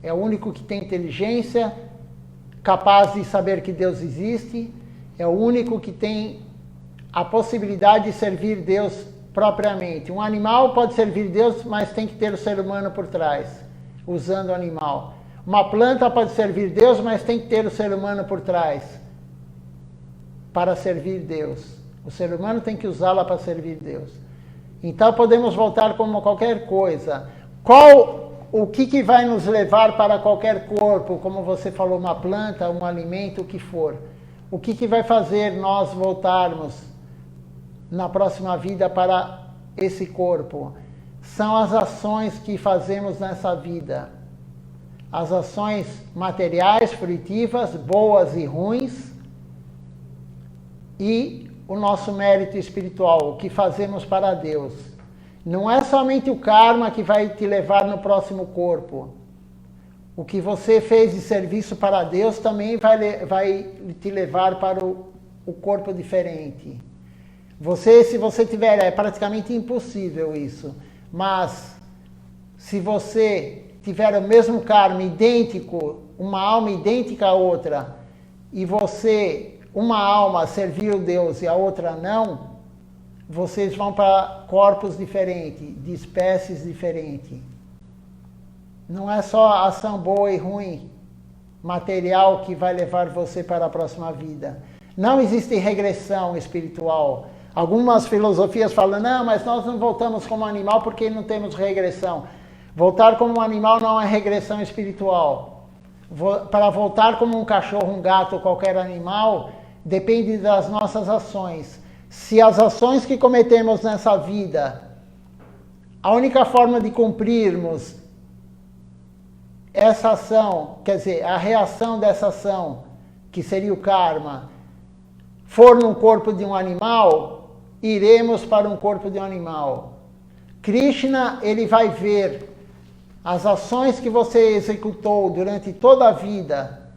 É o único que tem inteligência, capaz de saber que Deus existe. É o único que tem a possibilidade de servir Deus propriamente. Um animal pode servir Deus, mas tem que ter o ser humano por trás, usando o animal. Uma planta pode servir Deus, mas tem que ter o ser humano por trás para servir Deus. O ser humano tem que usá-la para servir Deus. Então podemos voltar como qualquer coisa. O que vai nos levar para qualquer corpo, como você falou, uma planta, um alimento, o que for? O que vai fazer nós voltarmos na próxima vida para esse corpo? São as ações que fazemos nessa vida. As ações materiais, frutivas, boas e ruins, e o nosso mérito espiritual, o que fazemos para Deus. Não é somente o karma que vai te levar no próximo corpo. O que você fez de serviço para Deus também vai te levar para o corpo diferente. Se você tiver, é praticamente impossível isso. Mas se você tiver o mesmo karma idêntico, uma alma idêntica à outra, e você, uma alma serviu Deus e a outra não, vocês vão para corpos diferentes, de espécies diferentes. Não é só ação boa e ruim, material, que vai levar você para a próxima vida. Não existe regressão espiritual. Algumas filosofias falam, não, mas nós não voltamos como animal porque não temos regressão. Voltar como um animal não é regressão espiritual. Para voltar como um cachorro, um gato ou qualquer animal, depende das nossas ações. Se as ações que cometemos nessa vida, a única forma de cumprirmos essa ação, quer dizer, a reação dessa ação, que seria o karma, for num corpo de um animal, iremos para um corpo de um animal. Krishna, ele vai ver as ações que você executou durante toda a vida.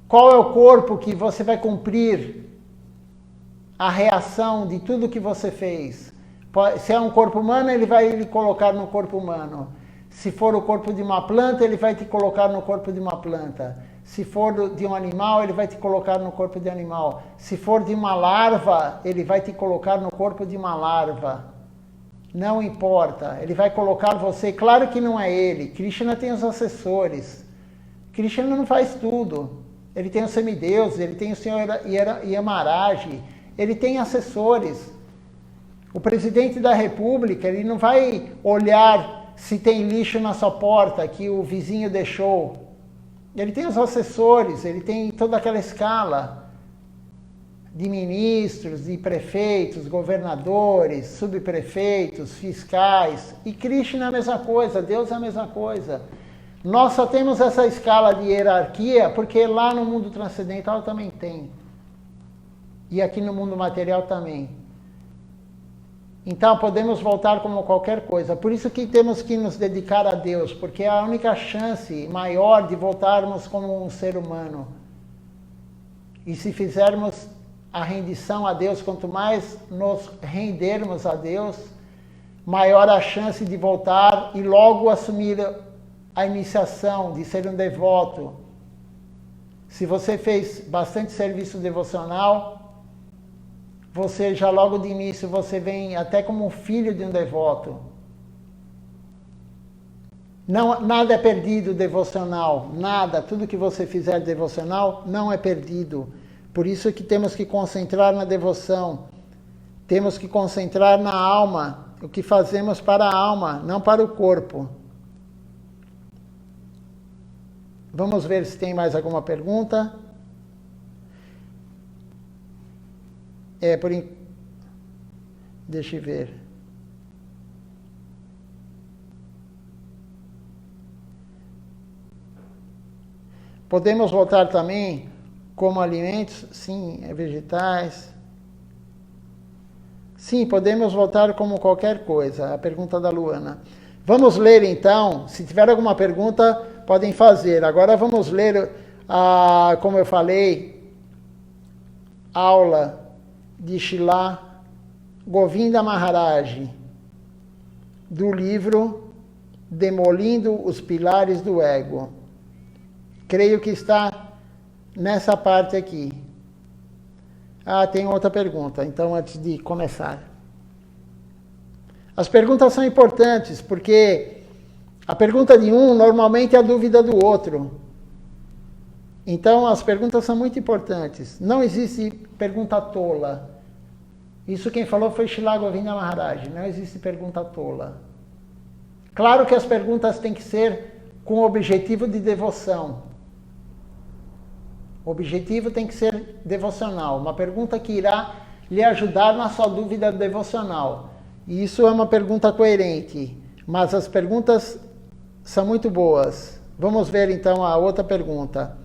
Qual é o corpo que você vai cumprir a reação de tudo que você fez? Se é um corpo humano, ele vai lhe colocar no corpo humano. Se for o corpo de uma planta, ele vai te colocar no corpo de uma planta. Se for de um animal, ele vai te colocar no corpo de animal. Se for de uma larva, ele vai te colocar no corpo de uma larva. Não importa, ele vai colocar você. Claro que não é ele. Krishna tem os assessores. Krishna não faz tudo. Ele tem os semideuses, ele tem o Senhor Yamaraj, ele tem assessores. O presidente da República, ele não vai olhar se tem lixo na sua porta que o vizinho deixou. Ele tem os assessores, ele tem toda aquela escala de ministros, de prefeitos, governadores, subprefeitos, fiscais. E Krishna é a mesma coisa, Deus é a mesma coisa. Nós só temos essa escala de hierarquia porque lá no mundo transcendental também tem. E aqui no mundo material também. Então podemos voltar como qualquer coisa. Por isso que temos que nos dedicar a Deus, porque é a única chance maior de voltarmos como um ser humano. E se fizermos a rendição a Deus, quanto mais nos rendermos a Deus, maior a chance de voltar e logo assumir a iniciação, de ser um devoto. Se você fez bastante serviço devocional, você já logo de início, você vem até como um filho de um devoto. Não, nada é perdido devocional, nada. Tudo que você fizer devocional não é perdido. Por isso que temos que concentrar na devoção. Temos que concentrar na alma, o que fazemos para a alma, não para o corpo. Vamos ver se tem mais alguma pergunta. Deixa eu ver. Podemos voltar também como alimentos? Sim, vegetais. Sim, podemos voltar como qualquer coisa. A pergunta da Luana. Vamos ler então. Se tiver alguma pergunta, podem fazer. Agora vamos ler, como eu falei, aula de Srila Govinda Maharaj, do livro Demolindo os Pilares do Ego. Creio que está nessa parte aqui. Tem outra pergunta, então antes de começar. As perguntas são importantes, porque a pergunta de um normalmente é a dúvida do outro. Então as perguntas são muito importantes. Não existe pergunta tola. Isso quem falou foi Srila Govinda Maharaj. Não existe pergunta tola. Claro que as perguntas têm que ser com o objetivo de devoção. O objetivo tem que ser devocional. Uma pergunta que irá lhe ajudar na sua dúvida devocional. E isso é uma pergunta coerente. Mas as perguntas são muito boas. Vamos ver então a outra pergunta.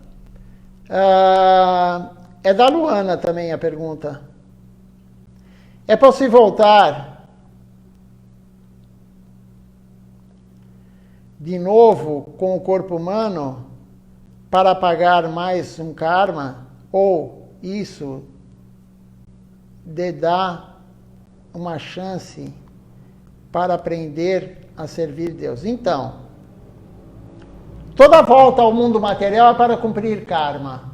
É da Luana também a pergunta. É possível voltar de novo com o corpo humano para pagar mais um karma? Ou isso lhe dá uma chance para aprender a servir Deus. Então, toda volta ao mundo material é para cumprir karma.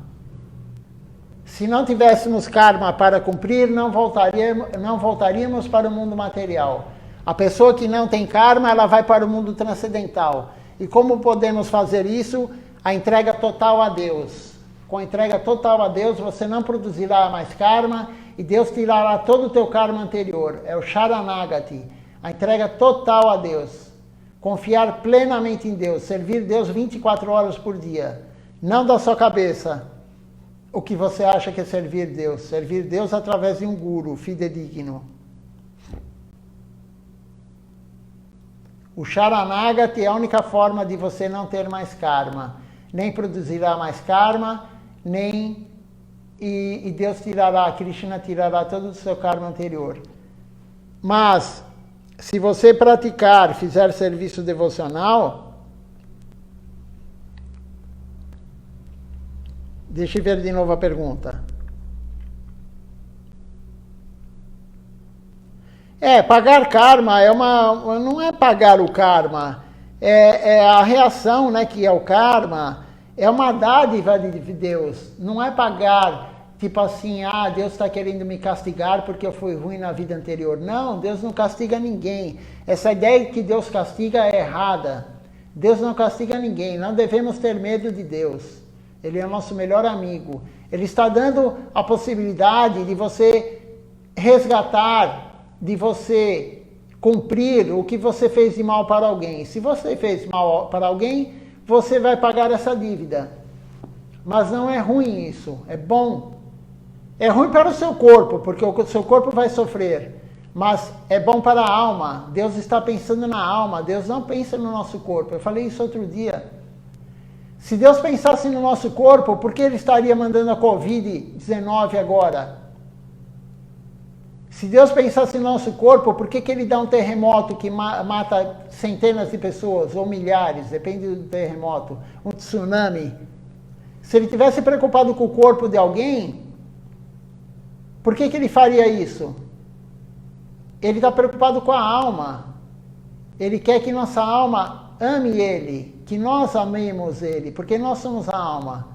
Se não tivéssemos karma para cumprir, não voltaríamos para o mundo material. A pessoa que não tem karma, ela vai para o mundo transcendental. E como podemos fazer isso? A entrega total a Deus. Com a entrega total a Deus, você não produzirá mais karma e Deus tirará todo o teu karma anterior. É o Sharanagati. A entrega total a Deus. Confiar plenamente em Deus. Servir Deus 24 horas por dia. Não da sua cabeça o que você acha que é servir Deus. Servir Deus através de um guru fidedigno. O Sharanagati é a única forma de você não ter mais karma. Nem produzirá mais karma, e Deus tirará, Krishna tirará todo o seu karma anterior. Mas, se você praticar, fizer serviço devocional, deixa eu ver de novo a pergunta. Pagar karma não é pagar o karma, é a reação, né, que é o karma, é uma dádiva de Deus, não é pagar, tipo assim, Deus está querendo me castigar porque eu fui ruim na vida anterior. Não, Deus não castiga ninguém. Essa ideia de que Deus castiga é errada. Deus não castiga ninguém, não devemos ter medo de Deus. Ele é o nosso melhor amigo. Ele está dando a possibilidade de você resgatar, de você cumprir o que você fez de mal para alguém. Se você fez mal para alguém, você vai pagar essa dívida. Mas não é ruim isso, é bom. É ruim para o seu corpo, porque o seu corpo vai sofrer. Mas é bom para a alma. Deus está pensando na alma, Deus não pensa no nosso corpo. Eu falei isso outro dia. Se Deus pensasse no nosso corpo, por que Ele estaria mandando a Covid-19 agora? Se Deus pensasse no nosso corpo, por que Ele dá um terremoto que mata centenas de pessoas, ou milhares, depende do terremoto, um tsunami? Se Ele tivesse preocupado com o corpo de alguém, por que Ele faria isso? Ele está preocupado com a alma. Ele quer que nossa alma ame Ele, que nós amemos Ele, porque nós somos a alma.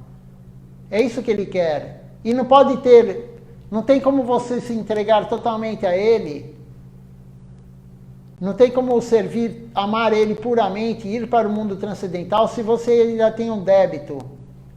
É isso que Ele quer. E não tem como você se entregar totalmente a Ele, não tem como servir, amar Ele puramente, ir para o mundo transcendental, se você ainda tem um débito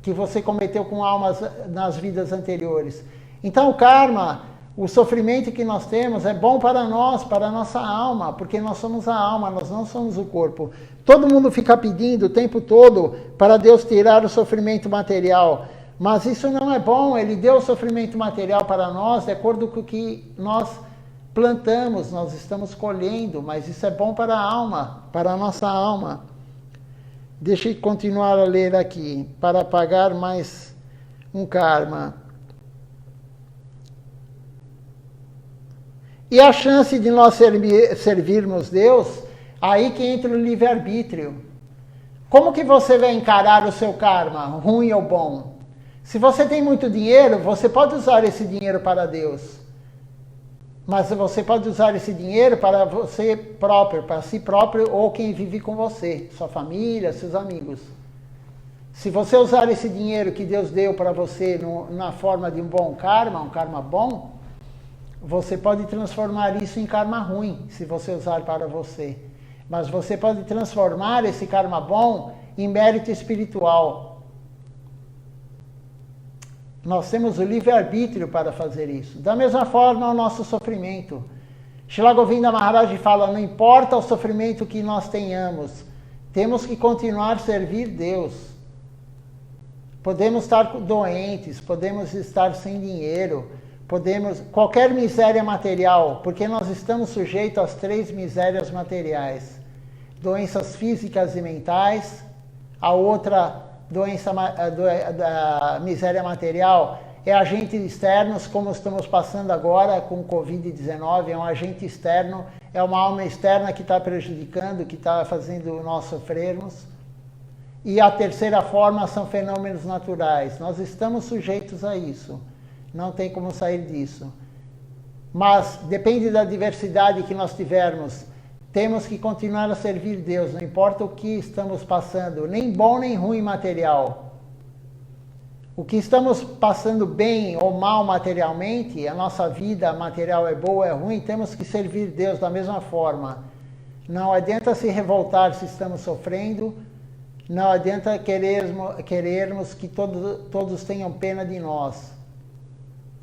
que você cometeu com almas nas vidas anteriores. Então o karma, o sofrimento que nós temos é bom para nós, para a nossa alma, porque nós somos a alma, nós não somos o corpo. Todo mundo fica pedindo o tempo todo para Deus tirar o sofrimento material. Mas isso não é bom, Ele deu o sofrimento material para nós, de acordo com o que nós plantamos, nós estamos colhendo, mas isso é bom para a alma, para a nossa alma. Deixa eu continuar a ler aqui, para pagar mais um karma. E a chance de nós servirmos Deus, aí que entra o livre-arbítrio. Como que você vai encarar o seu karma, ruim ou bom? Se você tem muito dinheiro, você pode usar esse dinheiro para Deus. Mas você pode usar esse dinheiro para você próprio, para si próprio ou quem vive com você, sua família, seus amigos. Se você usar esse dinheiro que Deus deu para você na forma de um bom karma, um karma bom, você pode transformar isso em karma ruim, se você usar para você. Mas você pode transformar esse karma bom em mérito espiritual. Nós temos o livre-arbítrio para fazer isso. Da mesma forma, o nosso sofrimento. Srila Govinda Maharaj fala, não importa o sofrimento que nós tenhamos, temos que continuar a servir Deus. Podemos estar doentes, podemos estar sem dinheiro, qualquer miséria material, porque nós estamos sujeitos às 3 misérias materiais. Doenças físicas e mentais, a outra doença da miséria material é agentes externos, como estamos passando agora com o Covid-19, é um agente externo, é uma alma externa que está prejudicando, que está fazendo nós sofrermos. E a terceira forma são fenômenos naturais. Nós estamos sujeitos a isso, não tem como sair disso. Mas depende da diversidade que nós tivermos temos que continuar a servir Deus, não importa o que estamos passando, nem bom nem ruim material. O que estamos passando bem ou mal materialmente, a nossa vida material é boa ou é ruim, temos que servir Deus da mesma forma. Não adianta se revoltar se estamos sofrendo, não adianta querermos que todos tenham pena de nós.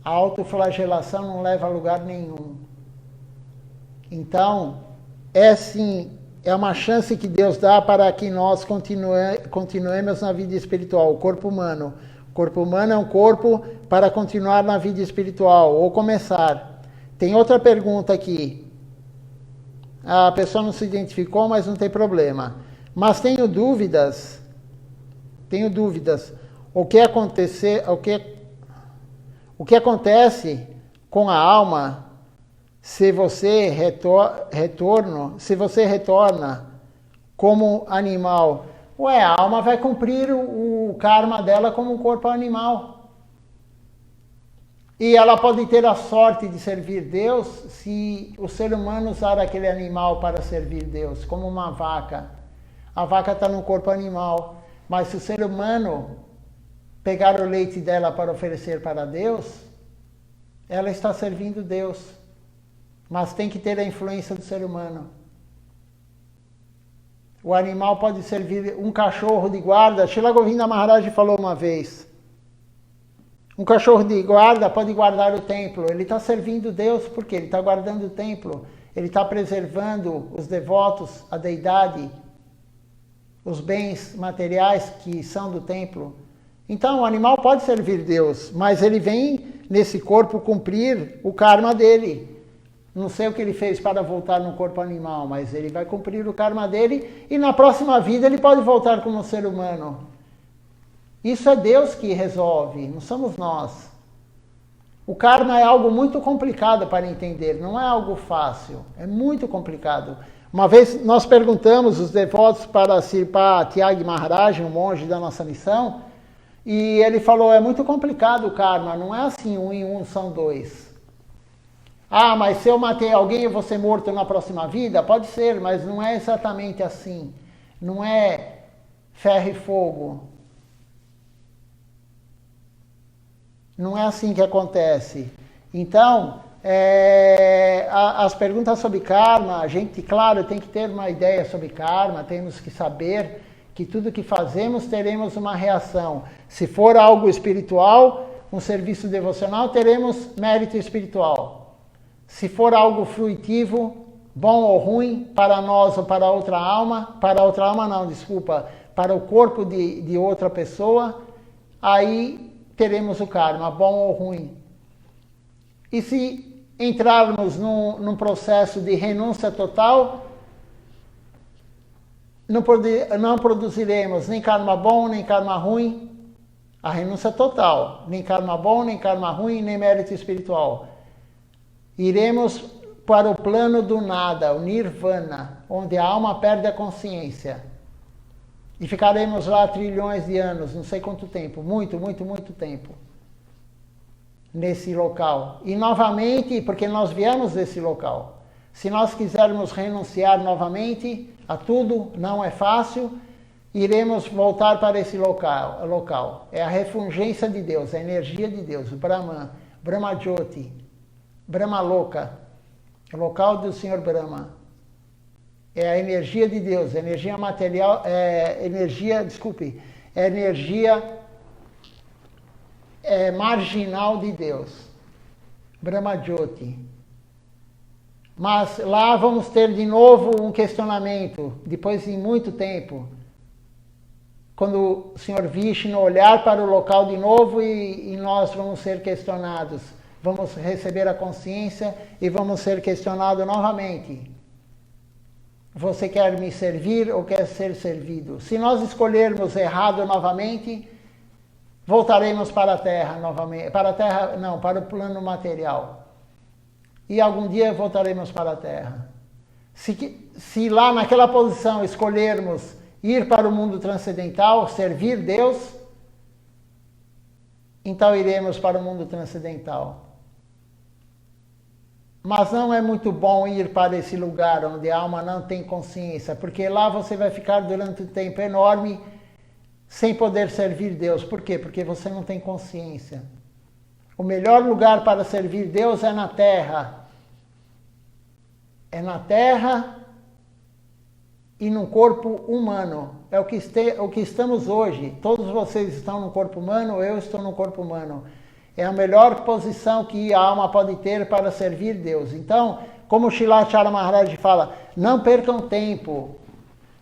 A autoflagelação não leva a lugar nenhum. Então, é uma chance que Deus dá para que nós continuemos na vida espiritual, o corpo humano. O corpo humano é um corpo para continuar na vida espiritual, ou começar. Tem outra pergunta aqui. A pessoa não se identificou, mas não tem problema. Mas tenho dúvidas. O que acontece com a alma se você retorna como animal? Ué, a alma vai cumprir o karma dela como um corpo animal. E ela pode ter a sorte de servir Deus se o ser humano usar aquele animal para servir Deus, como uma vaca. A vaca está no corpo animal, mas se o ser humano pegar o leite dela para oferecer para Deus, ela está servindo Deus. Mas tem que ter a influência do ser humano. O animal pode servir um cachorro de guarda. Srila Govinda Maharaj falou uma vez. Um cachorro de guarda pode guardar o templo. Ele está servindo Deus porque ele está guardando o templo. Ele está preservando os devotos, a deidade, os bens materiais que são do templo. Então o animal pode servir Deus, mas ele vem nesse corpo cumprir o karma dele. Não sei o que ele fez para voltar no corpo animal, mas ele vai cumprir o karma dele e na próxima vida ele pode voltar como ser humano. Isso é Deus que resolve, não somos nós. O karma é algo muito complicado para entender, não é algo fácil, é muito complicado. Uma vez nós perguntamos os devotos para Sripa Tyagi Maharaj, um monge da nossa missão, e ele falou, é muito complicado o karma, não é assim, 1 e 1 são 2. Ah, mas se eu matei alguém eu vou ser morto na próxima vida? Pode ser, mas não é exatamente assim. Não é ferro e fogo. Não é assim que acontece. Então, as perguntas sobre karma, a gente, claro, tem que ter uma ideia sobre karma, temos que saber que tudo que fazemos teremos uma reação. Se for algo espiritual, um serviço devocional, teremos mérito espiritual. Se for algo fruitivo, bom ou ruim, para nós ou para outra alma, para o corpo de outra pessoa, aí teremos o karma, bom ou ruim. E se entrarmos num processo de renúncia total, não produziremos nem karma bom, nem karma ruim. A renúncia total, nem karma bom, nem karma ruim, nem mérito espiritual. Iremos para o plano do nada, o nirvana, onde a alma perde a consciência. E ficaremos lá trilhões de anos, não sei quanto tempo, muito tempo, nesse local. E novamente, porque nós viemos desse local, se nós quisermos renunciar novamente a tudo, não é fácil, iremos voltar para esse local. É a refulgência de Deus, a energia de Deus, o Brahman, Brahma Jyoti, Brahma Loka, o local do Senhor Brahma. É a energia de Deus, a energia material, energia marginal de Deus. Brahma Jyoti. Mas lá vamos ter de novo um questionamento, depois de muito tempo. Quando o Senhor Vishnu olhar para o local de novo e nós vamos ser questionados. Vamos receber a consciência e vamos ser questionados novamente. Você quer me servir ou quer ser servido? Se nós escolhermos errado novamente, voltaremos para a Terra novamente. Para a Terra, não, para o plano material. E algum dia voltaremos para a Terra. Se lá naquela posição escolhermos ir para o mundo transcendental, servir Deus, então iremos para o mundo transcendental. Mas não é muito bom ir para esse lugar onde a alma não tem consciência, porque lá você vai ficar durante um tempo enorme sem poder servir Deus. Por quê? Porque você não tem consciência. O melhor lugar para servir Deus é na Terra. É na Terra e num corpo humano. É o que estamos hoje. Todos vocês estão no corpo humano, eu estou no corpo humano. É a melhor posição que a alma pode ter para servir Deus. Então, como o Srilacharya Maharaj fala, não percam tempo.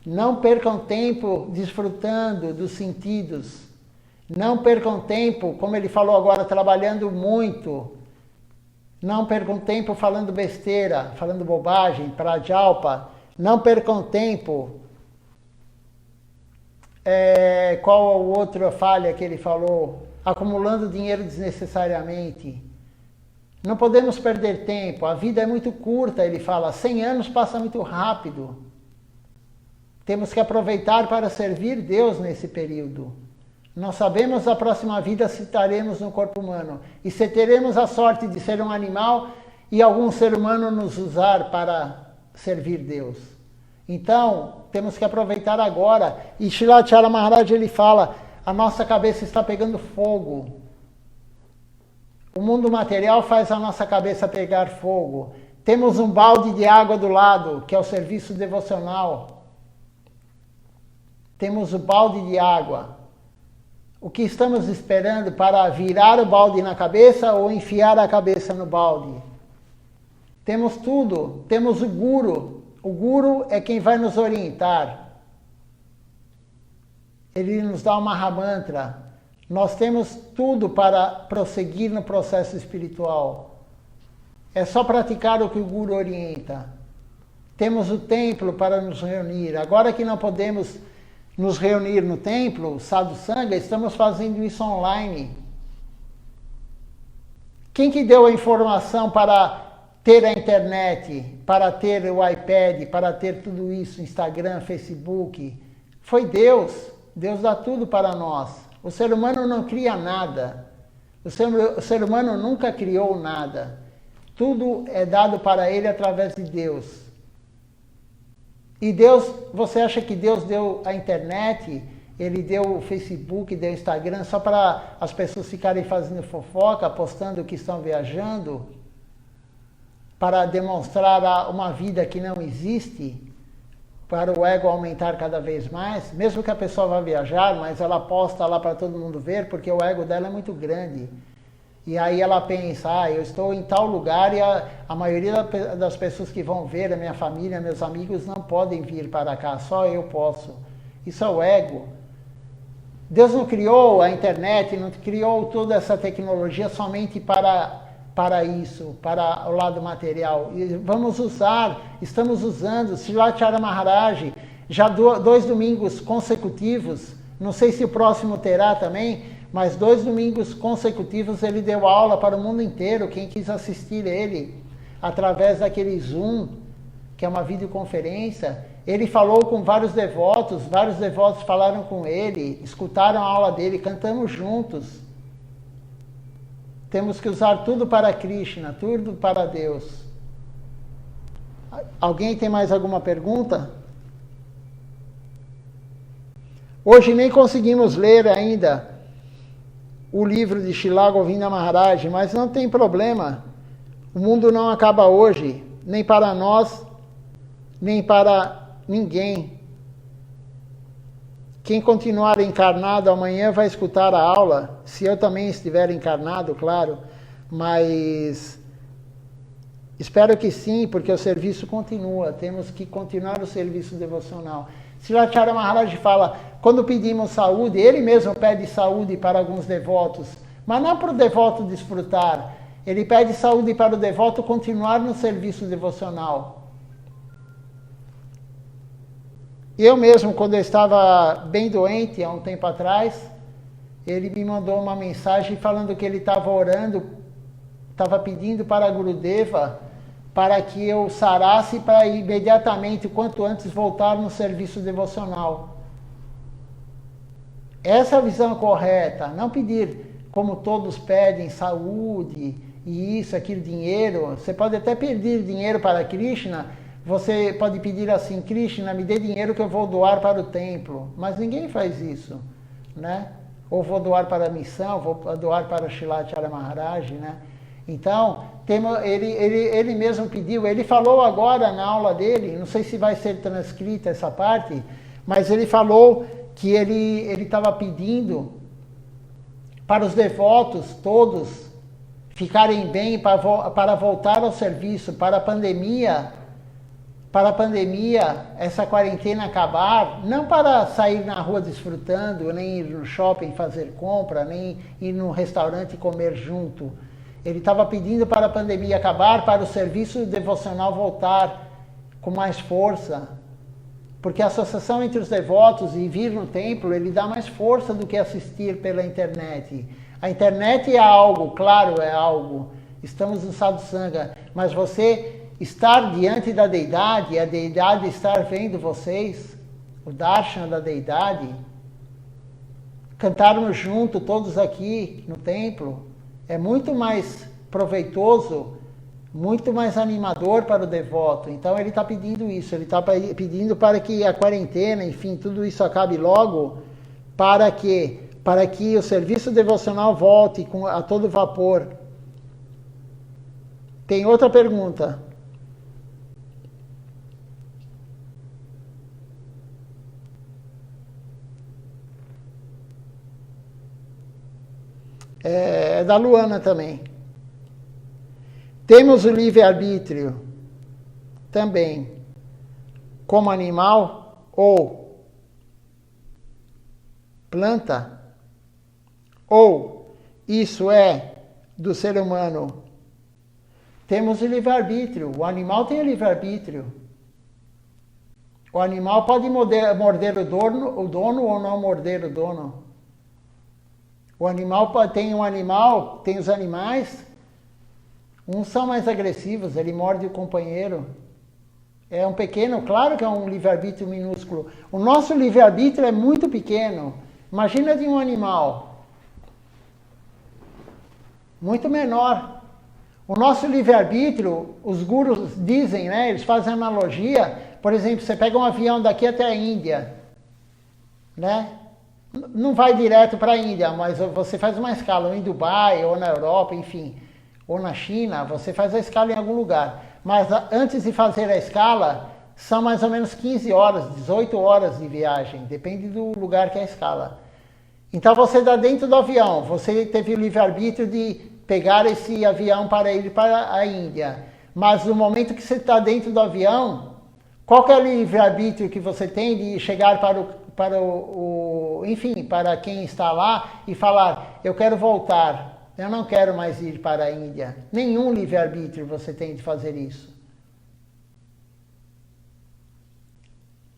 Não percam tempo desfrutando dos sentidos. Não percam tempo, como ele falou agora, trabalhando muito. Não percam tempo falando besteira, falando bobagem, prajalpa. Não percam tempo. Qual a outra falha que ele falou? Acumulando dinheiro desnecessariamente. Não podemos perder tempo. A vida é muito curta, ele fala. 100 anos passa muito rápido. Temos que aproveitar para servir Deus nesse período. Não sabemos a próxima vida se estaremos no corpo humano. E se teremos a sorte de ser um animal e algum ser humano nos usar para servir Deus. Então, temos que aproveitar agora. E Srilacharya Maharaj, ele fala, a nossa cabeça está pegando fogo. O mundo material faz a nossa cabeça pegar fogo. Temos um balde de água do lado, que é o serviço devocional. Temos o balde de água. O que estamos esperando para virar o balde na cabeça ou enfiar a cabeça no balde? Temos tudo. Temos o Guru. O Guru é quem vai nos orientar. Ele nos dá o Mahamantra. Nós temos tudo para prosseguir no processo espiritual. É só praticar o que o Guru orienta. Temos o templo para nos reunir. Agora que não podemos nos reunir no templo, Sadhu Sangha, estamos fazendo isso online. Quem que deu a informação para ter a internet, para ter o iPad, para ter tudo isso, Instagram, Facebook? Foi Deus. Deus dá tudo para nós. O ser humano não cria nada. O ser humano nunca criou nada. Tudo é dado para ele através de Deus. E Deus, você acha que Deus deu a internet, ele deu o Facebook, deu o Instagram, só para as pessoas ficarem fazendo fofoca, postando que estão viajando, para demonstrar uma vida que não existe, para o ego aumentar cada vez mais, mesmo que a pessoa vá viajar, mas ela posta lá para todo mundo ver, porque o ego dela é muito grande. E aí ela pensa, eu estou em tal lugar e a maioria das pessoas que vão ver, a minha família, meus amigos, não podem vir para cá, só eu posso. Isso é o ego. Deus não criou a internet, não criou toda essa tecnologia somente para isso, para o lado material. E vamos usar, estamos usando. Srilacharya Maharaj, já 2 domingos consecutivos, não sei se o próximo terá também, mas 2 domingos consecutivos ele deu aula para o mundo inteiro, quem quis assistir ele, através daquele Zoom, que é uma videoconferência. Ele falou com vários devotos falaram com ele, escutaram a aula dele, cantamos juntos. Temos que usar tudo para Krishna, tudo para Deus. Alguém tem mais alguma pergunta? Hoje nem conseguimos ler ainda o livro de Srila Govinda Maharaj, mas não tem problema. O mundo não acaba hoje, nem para nós, nem para ninguém. Quem continuar encarnado amanhã vai escutar a aula, se eu também estiver encarnado, claro, mas espero que sim, porque o serviço continua, temos que continuar o serviço devocional. Srilacharya Maharaj fala, quando pedimos saúde, ele mesmo pede saúde para alguns devotos, mas não para o devoto desfrutar, ele pede saúde para o devoto continuar no serviço devocional. Eu mesmo, quando eu estava bem doente, há um tempo atrás, ele me mandou uma mensagem falando que ele estava orando, estava pedindo para a Gurudeva para que eu sarasse para imediatamente, quanto antes, voltar no serviço devocional. Essa é a visão correta, não pedir, como todos pedem, saúde e isso, aquilo, dinheiro. Você pode até pedir dinheiro para Krishna, você pode pedir assim, Krishna, me dê dinheiro que eu vou doar para o templo. Mas ninguém faz isso, né? Ou vou doar para a missão, vou doar para Srilacharya Maharaj, né? Então, ele mesmo pediu, ele falou agora na aula dele, não sei se vai ser transcrita essa parte, mas ele falou que ele estava pedindo para os devotos todos ficarem bem para voltar ao serviço, para a pandemia, essa quarentena acabar, não para sair na rua desfrutando, nem ir no shopping fazer compra, nem ir no restaurante comer junto. Ele estava pedindo para a pandemia acabar, para o serviço devocional voltar com mais força. Porque a associação entre os devotos e vir no templo, ele dá mais força do que assistir pela internet. A internet é algo, claro, é algo. Estamos no sadhusanga, mas você estar diante da deidade, a deidade estar vendo vocês, o darshan da deidade, cantarmos junto todos aqui no templo, é muito mais proveitoso, muito mais animador para o devoto. Então ele está pedindo isso, ele está pedindo para que a quarentena, enfim, tudo isso acabe logo, para que o serviço devocional volte a todo vapor. Tem outra pergunta. É da Luana também. Temos o livre-arbítrio também como animal ou planta? Ou isso é do ser humano? Temos o livre-arbítrio. O animal tem o livre-arbítrio. O animal pode morder o dono ou não morder o dono. Tem os animais, uns são mais agressivos, ele morde o companheiro. É um pequeno, claro que é um livre-arbítrio minúsculo. O nosso livre-arbítrio é muito pequeno. Imagina de um animal. Muito menor. O nosso livre-arbítrio, os gurus dizem, né? Eles fazem analogia. Por exemplo, você pega um avião daqui até a Índia, né? Não vai direto para a Índia, mas você faz uma escala, ou em Dubai, ou na Europa, enfim, ou na China, você faz a escala em algum lugar. Mas antes de fazer a escala, são mais ou menos 15 horas, 18 horas de viagem, depende do lugar que é a escala. Então você está dentro do avião, você teve o livre-arbítrio de pegar esse avião para ir para a Índia. Mas no momento que você está dentro do avião, qual que é o livre-arbítrio que você tem de chegar enfim, para quem está lá e falar, eu quero voltar, eu não quero mais ir para a Índia. Nenhum livre-arbítrio você tem de fazer isso.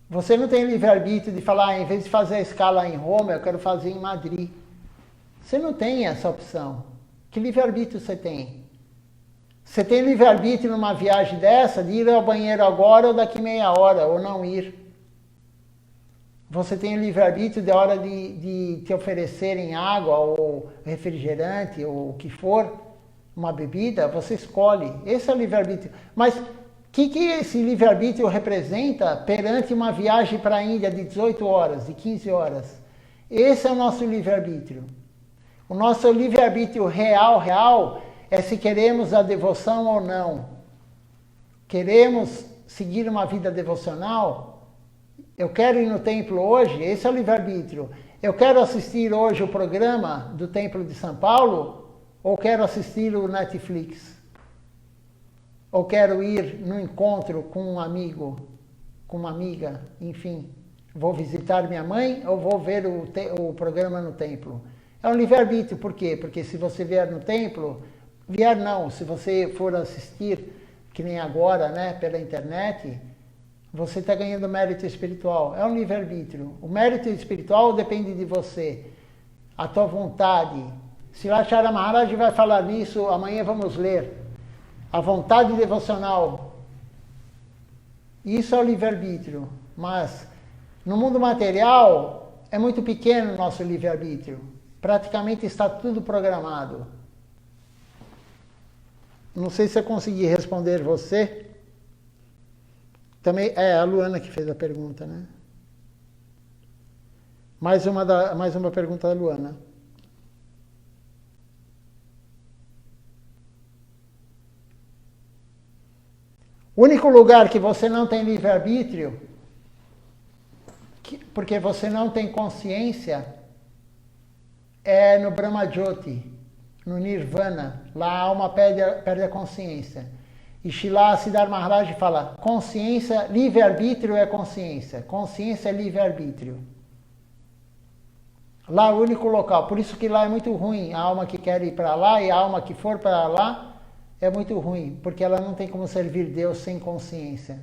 Você não tem livre-arbítrio de falar, em vez de fazer a escala em Roma, eu quero fazer em Madrid. Você não tem essa opção. Que livre-arbítrio você tem? Você tem livre-arbítrio numa viagem dessa, de ir ao banheiro agora ou daqui meia hora, ou não ir. Você tem o livre-arbítrio de hora de te oferecerem água ou refrigerante ou o que for, uma bebida, você escolhe. Esse é o livre-arbítrio. Mas o que esse livre-arbítrio representa perante uma viagem para a Índia de 18 horas, de 15 horas? Esse é o nosso livre-arbítrio. O nosso livre-arbítrio real é se queremos a devoção ou não. Queremos seguir uma vida devocional? Eu quero ir no templo hoje, esse é o livre-arbítrio. Eu quero assistir hoje o programa do Templo de São Paulo, ou quero assistir o Netflix? Ou quero ir no encontro com um amigo, com uma amiga, enfim. Vou visitar minha mãe ou vou ver o programa no templo? É um livre-arbítrio, por quê? Porque se você vier no templo, se você for assistir, que nem agora, né, pela internet, você está ganhando mérito espiritual. É um livre-arbítrio. O mérito espiritual depende de você. A tua vontade. Srilacharya Maharaj vai falar nisso, amanhã vamos ler. A vontade devocional. Isso é o livre-arbítrio. Mas no mundo material é muito pequeno o nosso livre-arbítrio. Praticamente está tudo programado. Não sei se eu consegui responder você. Também é a Luana que fez a pergunta, né? Mais uma pergunta da Luana. O único lugar que você não tem livre-arbítrio, porque você não tem consciência, é no Brahma-jyoti, no Nirvana. Lá a alma perde a consciência. E Srila Siddhartha Maharaj fala, consciência, livre-arbítrio é consciência. Consciência é livre-arbítrio. Lá é o único local. Por isso que lá é muito ruim. A alma que quer ir para lá e a alma que for para lá é muito ruim. Porque ela não tem como servir Deus sem consciência.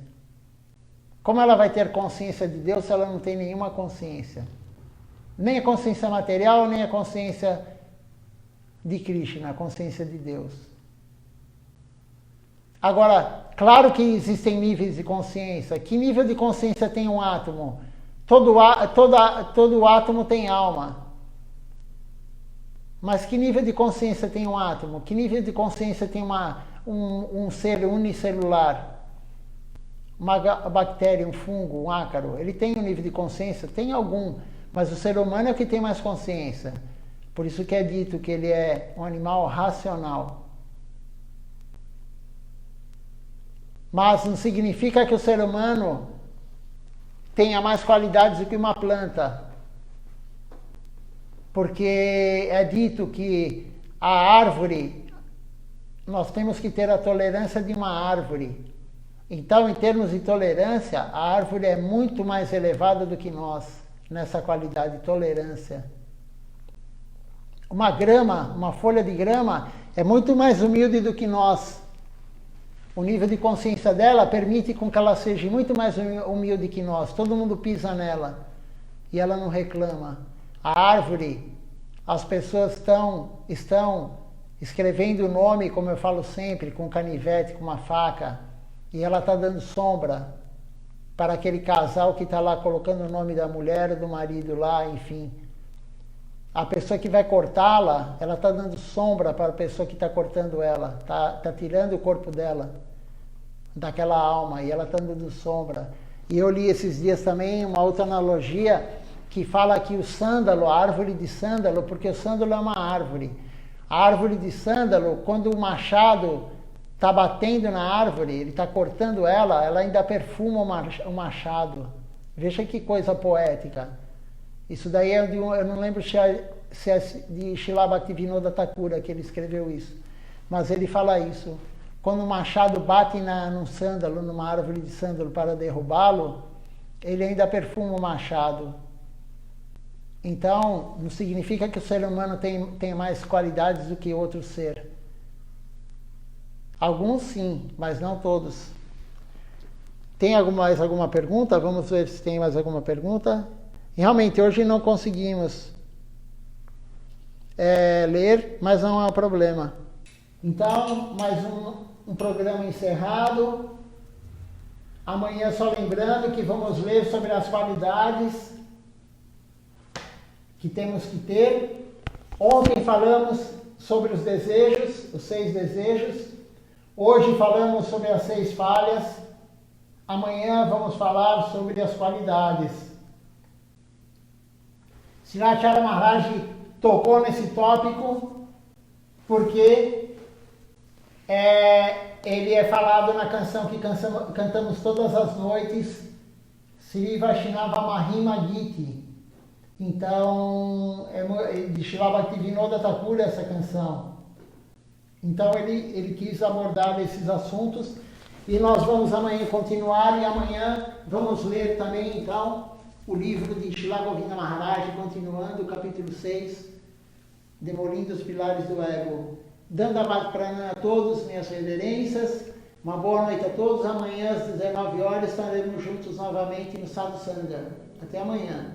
Como ela vai ter consciência de Deus se ela não tem nenhuma consciência? Nem a consciência material, nem a consciência de Krishna, a consciência de Deus. Agora, claro que existem níveis de consciência. Que nível de consciência tem um átomo? Todo átomo tem alma. Mas que nível de consciência tem um átomo? Que nível de consciência tem um ser unicelular? Uma bactéria, um fungo, um ácaro. Ele tem um nível de consciência? Tem algum. Mas o ser humano é o que tem mais consciência. Por isso que é dito que ele é um animal racional. Mas não significa que o ser humano tenha mais qualidades do que uma planta. Porque é dito que a árvore, nós temos que ter a tolerância de uma árvore. Então, em termos de tolerância, a árvore é muito mais elevada do que nós, nessa qualidade de tolerância. Uma grama, uma folha de grama, é muito mais humilde do que nós. O nível de consciência dela permite com que ela seja muito mais humilde que nós. Todo mundo pisa nela e ela não reclama. A árvore, as pessoas estão escrevendo o nome, como eu falo sempre, com canivete, com uma faca, e ela está dando sombra para aquele casal que está lá colocando o nome da mulher, do marido lá, enfim. A pessoa que vai cortá-la, ela está dando sombra para a pessoa que está cortando ela, está tirando o corpo dela, daquela alma, e ela está dando sombra. E eu li esses dias também uma outra analogia que fala que o sândalo, a árvore de sândalo, porque o sândalo é uma árvore. A árvore de sândalo, quando o machado está batendo na árvore, ele está cortando ela ainda perfuma o machado. Veja que coisa poética. Isso daí é eu não lembro se é de Srila Bhaktivinoda Thakura que ele escreveu isso. Mas ele fala isso. Quando o machado bate num sândalo, numa árvore de sândalo para derrubá-lo, ele ainda perfuma o machado. Então, não significa que o ser humano tem mais qualidades do que outro ser. Alguns sim, mas não todos. Tem mais alguma pergunta? Vamos ver se tem mais alguma pergunta. Realmente, hoje não conseguimos ler, mas não é um problema. Então, mais um programa encerrado. Amanhã, só lembrando que vamos ler sobre as qualidades que temos que ter. Ontem falamos sobre os desejos, os 6 desejos. Hoje falamos sobre as 6 falhas. Amanhã vamos falar sobre as qualidades. Srinivasacharya Maharaj tocou nesse tópico porque ele é falado na canção que cantamos todas as noites, Sri Vaishnava Mahima Giti. Então, é de Srila Bhaktivinoda Thakura essa canção. Então ele quis abordar esses assuntos e nós vamos amanhã continuar, e amanhã vamos ler também então o livro de Srila Govinda Maharaj, continuando o capítulo 6, Demolindo os Pilares do Ego. Dandavat Pranam a todos, minhas reverências, uma boa noite a todos. Amanhã às 19 horas estaremos juntos novamente no Sadhu Sangha. Até amanhã.